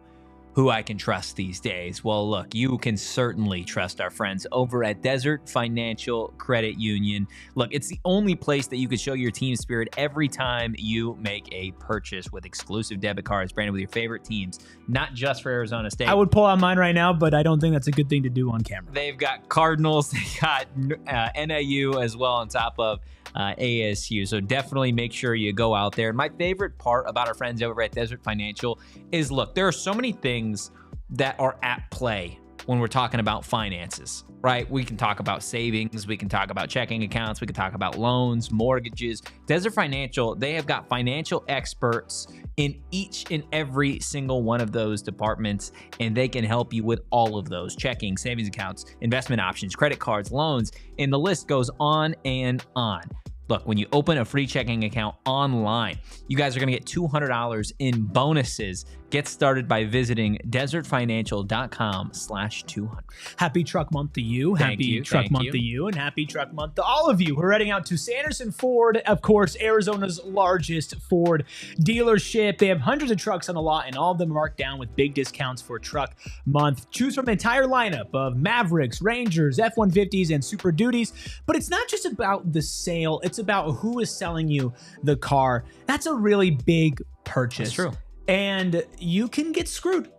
who I can trust these days. Well, look, you can certainly trust our friends over at Desert Financial Credit Union. Look, it's the only place that you can show your team spirit every time you make a purchase with exclusive debit cards branded with your favorite teams, not just for Arizona State. I would pull out mine right now, but I don't think that's a good thing to do on camera. They've got Cardinals, they got NAU as well on top of ASU. So definitely make sure you go out there. And my favorite part about our friends over at Desert Financial is, look, there are so many things that are at play when we're talking about finances, right? We can talk about savings, we can talk about checking accounts, we can talk about loans, mortgages. Desert Financial, they have got financial experts in each and every single one of those departments, and they can help you with all of those: checking, savings accounts, investment options, credit cards, loans, and the list goes on and on. Look, when you open a free checking account online, you guys are going to get $200 in bonuses. Get started by visiting desertfinancial.com/200. Happy Truck Month to you. Happy Truck Month to you. And happy Truck Month to all of you who are heading out to Sanderson Ford, of course, Arizona's largest Ford dealership. They have hundreds of trucks on the lot, and all of them marked down with big discounts for Truck Month. Choose from an entire lineup of Mavericks, Rangers, F-150s, and Super Duties. But it's not just about the sale. It's about who is selling you the car. That's a really big purchase. That's true. And you can get screwed.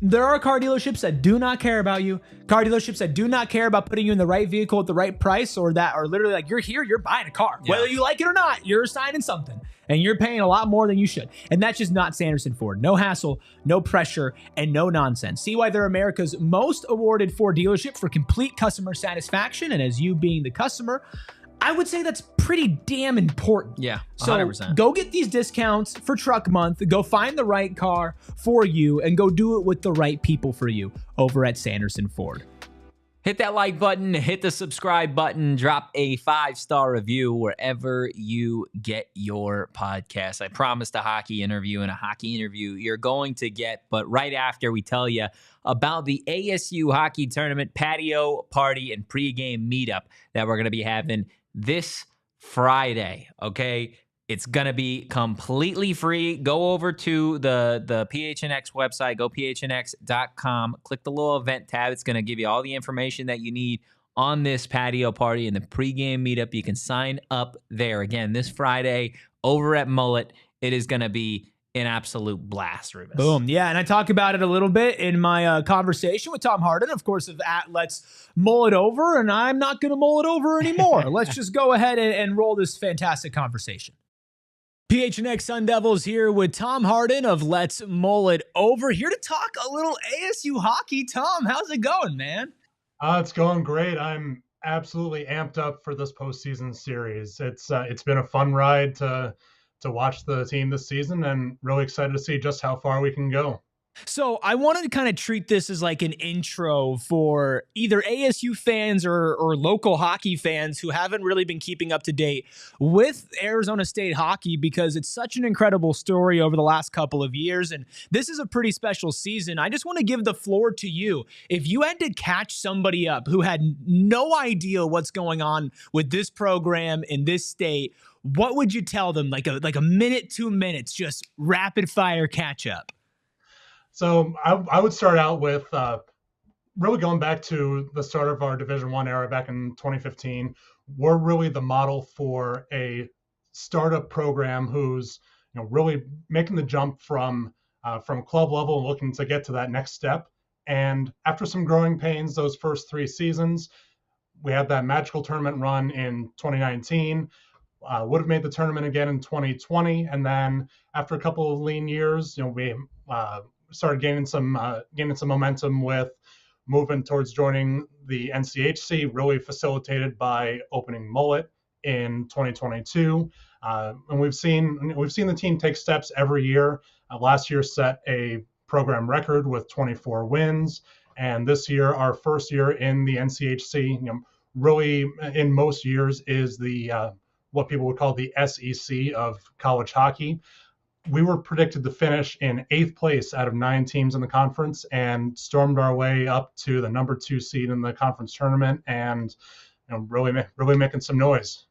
There are car dealerships that do not care about you. Car dealerships that do not care about putting you in the right vehicle at the right price, or that are literally like, you're here, you're buying a car. Yeah. Whether you like it or not, you're signing something. And you're paying a lot more than you should. And that's just not Sanderson Ford. No hassle, no pressure, and no nonsense. See why they're America's most awarded Ford dealership for complete customer satisfaction. And as you being the customer, I would say that's pretty damn important. Yeah, 100%. So go get these discounts for Truck Month. Go find the right car for you and go do it with the right people for you over at Sanderson Ford. Hit that like button, hit the subscribe button, drop a 5-star review wherever you get your podcast. I promised a hockey interview, and a hockey interview you're going to get, but right after we tell you about the ASU hockey tournament patio party and pregame meetup that we're going to be having this Friday, okay? It's going to be completely free. Go over to the PHNX website, go phnx.com, click the little event tab. It's going to give you all the information that you need on this patio party and the pregame meetup. You can sign up there. Again, this Friday over at Mullet, it is going to be an absolute blast, Rubus. Boom. Yeah, and I talk about it a little bit in my conversation with Tom Hardon, of course, of Let's Mull It Over, and I'm not going to mull it over anymore. Let's just go ahead and roll this fantastic conversation. PHNX Sun Devils here with Tom Hardon of Let's Mull It Over, here to talk a little ASU hockey. Tom, how's it going, man? It's going great. I'm absolutely amped up for this postseason series. It's been a fun ride to watch the team this season, and really excited to see just how far we can go. So I wanted to kind of treat this as like an intro for either ASU fans or local hockey fans who haven't really been keeping up to date with Arizona State hockey, because it's such an incredible story over the last couple of years. And this is a pretty special season. I just want to give the floor to you. If you had to catch somebody up who had no idea what's going on with this program in this state, what would you tell them? Like a minute, 2 minutes, just rapid fire catch up. So I would start out with really going back to the start of our Division I era back in 2015. we're really the model for a startup program who's really making the jump from club level and looking to get to that next step. And after some growing pains, those first 3 seasons, we had that magical tournament run in 2019. Would have made the tournament again in 2020, and then after a couple of lean years, we started gaining some momentum with moving towards joining the NCHC, really facilitated by opening Mullet in 2022. And we've seen the team take steps every year. Last year set a program record with 24 wins, and this year, our first year in the NCHC, really in most years is the what people would call the SEC of college hockey. We were predicted to finish in 8th place out of 9 teams in the conference and stormed our way up to the number 2 seed in the conference tournament and really making some noise.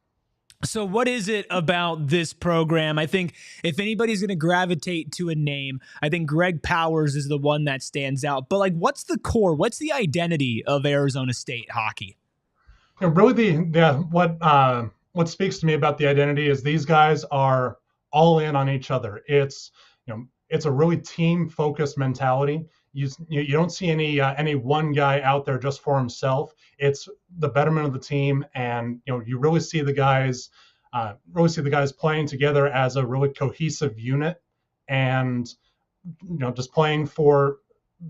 So what is it about this program? I think if anybody's going to gravitate to a name, I think Greg Powers is the one that stands out. But like, what's the core? What's the identity of Arizona State hockey? Really, what speaks to me about the identity is these guys are all in on each other. It's a really team focused mentality. You don't see any one guy out there just for himself. It's the betterment of the team, and you really see the guys playing together as a really cohesive unit, and just playing for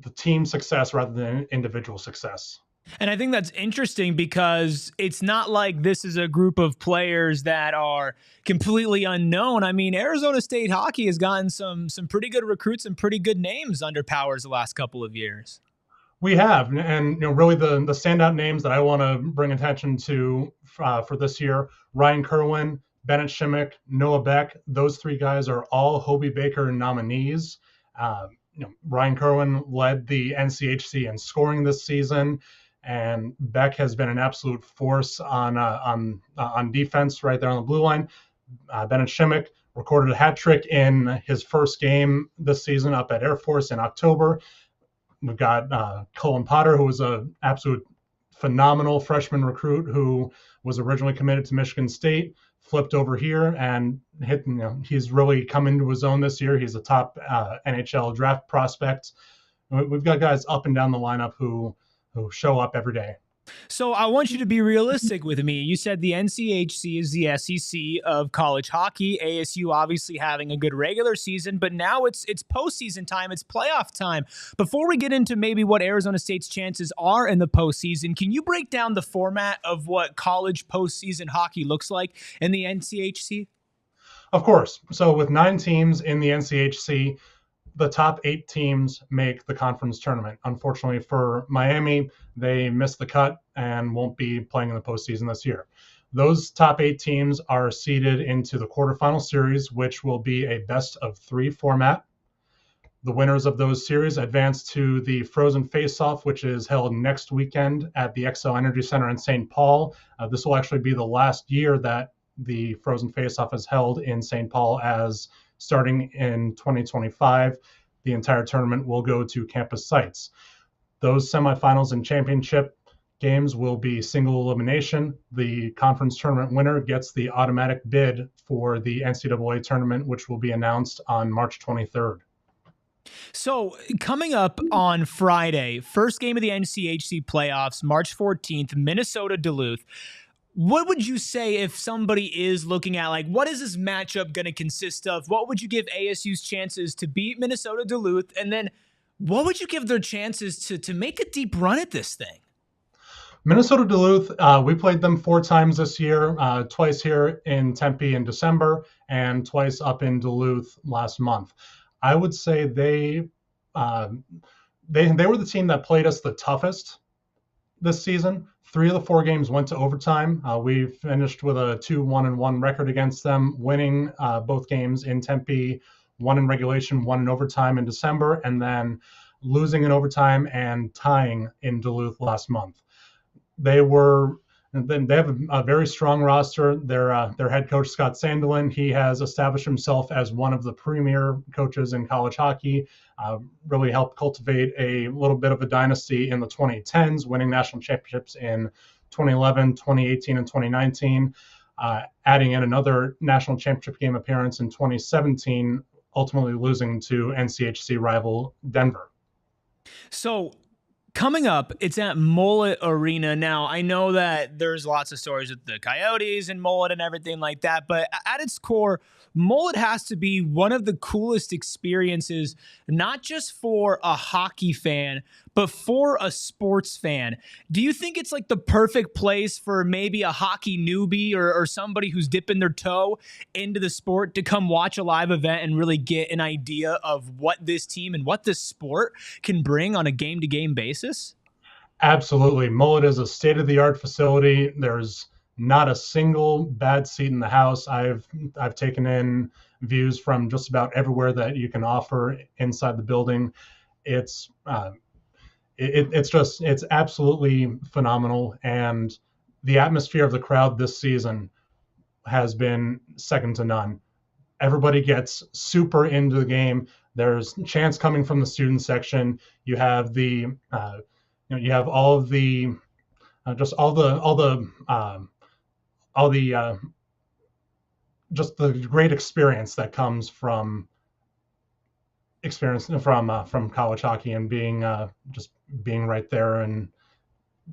the team success rather than individual success. And I think that's interesting because it's not like this is a group of players that are completely unknown. I mean, Arizona State hockey has gotten some pretty good recruits and pretty good names under Powers the last couple of years. We have, and really the standout names that I want to bring attention to for this year: Ryan Kerwin, Bennett Shimmick, Noah Beck. Those 3 guys are all Hobey Baker nominees. Ryan Kerwin led the NCHC in scoring this season, and Beck has been an absolute force on defense right there on the blue line. Bennett Shimmick recorded a hat trick in his first game this season up at Air Force in October. We've got Cullen Potter, who was an absolute phenomenal freshman recruit who was originally committed to Michigan State, flipped over here and hit. He's really come into his own this year. He's a top NHL draft prospect. We've got guys up and down the lineup who show up every day. So I want you to be realistic with me. You said the NCHC is the SEC of college hockey. ASU obviously having a good regular season, but now it's postseason time. It's playoff time. Before we get into maybe what Arizona State's chances are in the postseason, can you break down the format of what college postseason hockey looks like in the NCHC? Of course. So with 9 teams in the NCHC, the top 8 teams make the conference tournament. Unfortunately for Miami, they missed the cut and won't be playing in the postseason this year. Those top 8 teams are seeded into the quarterfinal series, which will be a best of 3 format. The winners of those series advance to the Frozen Face-Off, which is held next weekend at the XL Energy Center in St. Paul. This will actually be the last year that the Frozen Face-Off is held in St. Paul, as starting in 2025, the entire tournament will go to campus sites. Those semifinals and championship games will be single elimination. The conference tournament winner gets the automatic bid for the NCAA tournament, which will be announced on March 23rd. So coming up on Friday, first game of the NCHC playoffs, March 14th, Minnesota Duluth. What would you say if somebody is looking at, like, what is this matchup going to consist of? What would you give ASU's chances to beat Minnesota Duluth? And then what would you give their chances to make a deep run at this thing? Minnesota Duluth, we played them 4 times this year, twice here in Tempe in December and twice up in Duluth last month. I would say they were the team that played us the toughest this season. 3 of the 4 games went to overtime. We finished with a 2-1-1 record against them, winning both games in Tempe, 1 in regulation, 1 in overtime in December, and then losing in overtime and tying in Duluth last month. They have a very strong roster. Their head coach, Scott Sandelin, he has established himself as one of the premier coaches in college hockey, really helped cultivate a little bit of a dynasty in the 2010s, winning national championships in 2011, 2018, and 2019, adding in another national championship game appearance in 2017, ultimately losing to NCHC rival Denver. So coming up, it's at Mullet Arena. Now, I know that there's lots of stories with the Coyotes and Mullet and everything like that, but at its core, Mullet has to be one of the coolest experiences, not just for a hockey fan, but for a sports fan. Do you think it's like the perfect place for maybe a hockey newbie or somebody who's dipping their toe into the sport to come watch a live event and really get an idea of what this team and what this sport can bring on a game-to-game basis? Absolutely. Mullet is a state-of-the-art facility. There's not a single bad seat in the house. I've taken in views from just about everywhere that you can offer inside the building. It's absolutely phenomenal, and the atmosphere of the crowd this season has been second to none. Everybody gets super into the game. There's chants coming from the student section. You have you have all of the just the great experience that comes from college hockey and being right there, and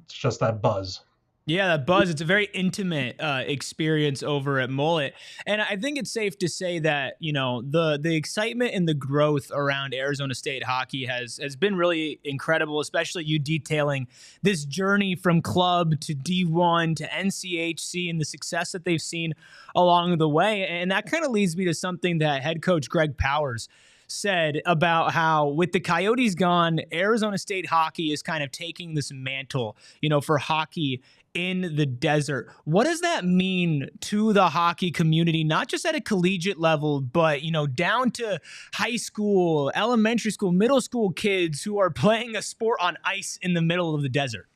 it's just that buzz. Yeah, that buzz. It's a very intimate experience over at Mullet. And I think it's safe to say that, the excitement and the growth around Arizona State hockey has been really incredible, especially you detailing this journey from club to D1 to NCHC and the success that they've seen along the way. And that kind of leads me to something that head coach Greg Powers said about how with the Coyotes gone, Arizona State hockey is kind of taking this mantle, for hockey in the desert. What does that mean to the hockey community, not just at a collegiate level, but, down to high school, elementary school, middle school kids who are playing a sport on ice in the middle of the desert?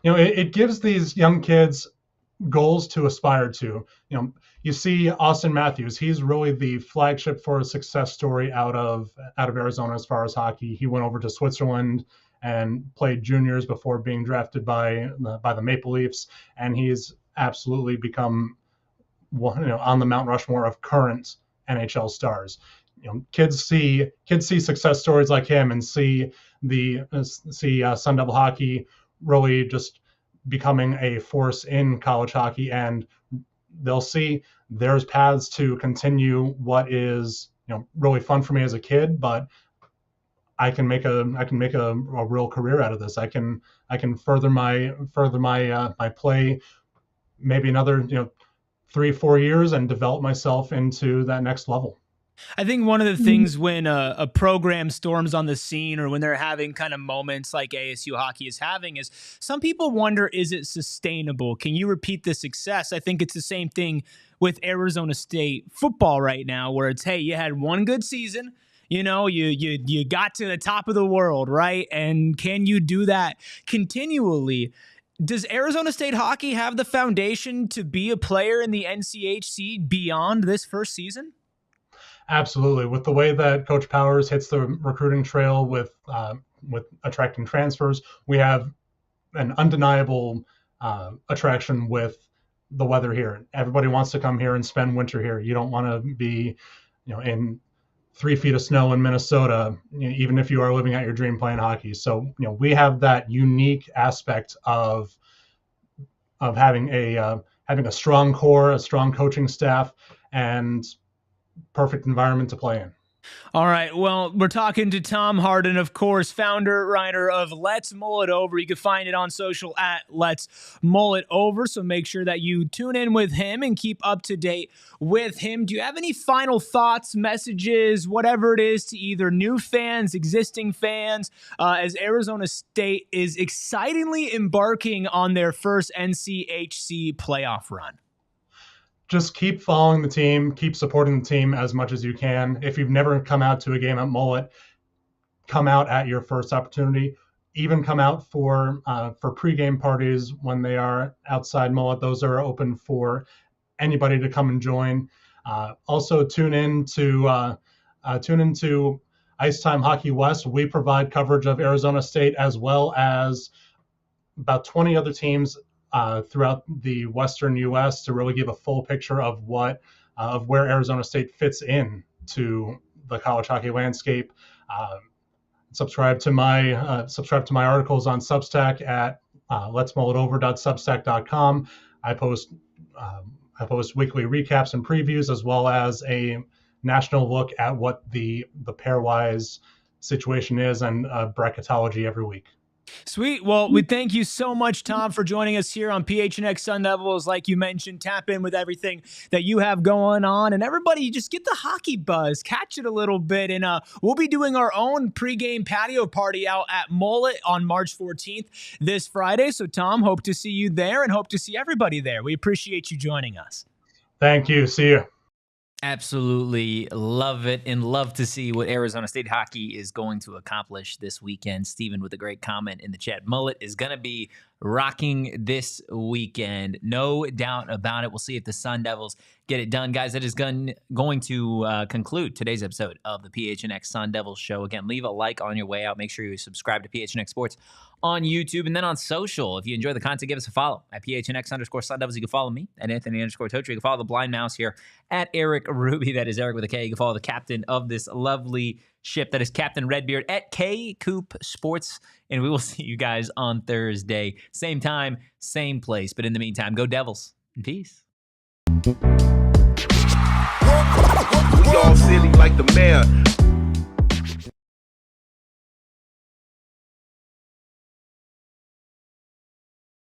It gives these young kids goals to aspire to. You see Austin Matthews, he's really the flagship for a success story out of Arizona as far as hockey. He went over to Switzerland and played juniors before being drafted by the Maple Leafs, and he's absolutely become on the Mount Rushmore of current NHL stars. Kids see success stories like him and see Sun Devil hockey really just becoming a force in college hockey, and they'll see there's paths to continue what is really fun for me as a kid, but I can make a real career out of this. I can further my play maybe another 3-4 years and develop myself into that next level. I think one of the things when a program storms on the scene or when they're having kind of moments like ASU hockey is having is some people wonder, is it sustainable? Can you repeat the success? I think it's the same thing with Arizona State football right now, where it's, hey, you had one good season, you got to the top of the world, right? And can you do that continually? Does Arizona State hockey have the foundation to be a player in the NCHC beyond this first season? Absolutely. With the way that Coach Powers hits the recruiting trail with attracting transfers, we have an undeniable attraction with the weather here. Everybody wants to come here and spend winter here. You don't want to be, in 3 feet of snow in Minnesota, even if you are living out your dream playing hockey. So, we have that unique aspect of having a strong core, a strong coaching staff, and perfect environment to play in. All right. Well, we're talking to Tom Hardon, of course, founder, writer of Let's Mull It Over. You can find it on social at Let's Mull It Over. So make sure that you tune in with him and keep up to date with him. Do you have any final thoughts, messages, whatever it is, to either new fans, existing fans, as Arizona State is excitingly embarking on their first NCHC playoff run? Just keep following the team, keep supporting the team as much as you can. If you've never come out to a game at Mullet, come out at your first opportunity. Even come out for pregame parties when they are outside Mullet. Those are open for anybody to come and join. Also tune in to Ice Time Hockey West. We provide coverage of Arizona State as well as about 20 other teams throughout the Western U.S. to really give a full picture of where Arizona State fits in to the college hockey landscape. Subscribe to my articles on Substack at letsmullitover.substack.com. I post weekly recaps and previews, as well as a national look at what the pairwise situation is and bracketology every week. Sweet. Well, we thank you so much, Tom, for joining us here on PHNX Sun Devils. Like you mentioned, tap in with everything that you have going on, and everybody just get the hockey buzz, catch it a little bit. And we'll be doing our own pregame patio party out at Mullet on March 14th this Friday. So, Tom, hope to see you there and hope to see everybody there. We appreciate you joining us. Thank you. See you. Absolutely love it and love to see what Arizona State hockey is going to accomplish this weekend. Steven with a great comment in the chat. Mullet is going to be rocking this weekend. No doubt about it. We'll see if the Sun Devils get it done. Guys, that is going to conclude today's episode of the PHNX Sun Devils show. Again, leave a like on your way out. Make sure you subscribe to PHNX Sports on YouTube and then on social. If you enjoy the content, give us a follow at PHNX_Sun Devils. You can follow me at Anthony _Totri. You can follow the blind mouse here at Erik Ruby. That is Erik with a K. You can follow the captain of this lovely ship. That is Captain Redbeard at K Coop Sports. And we will see you guys on Thursday. Same time, same place. But in the meantime, go Devils and peace. We all silly like the mayor.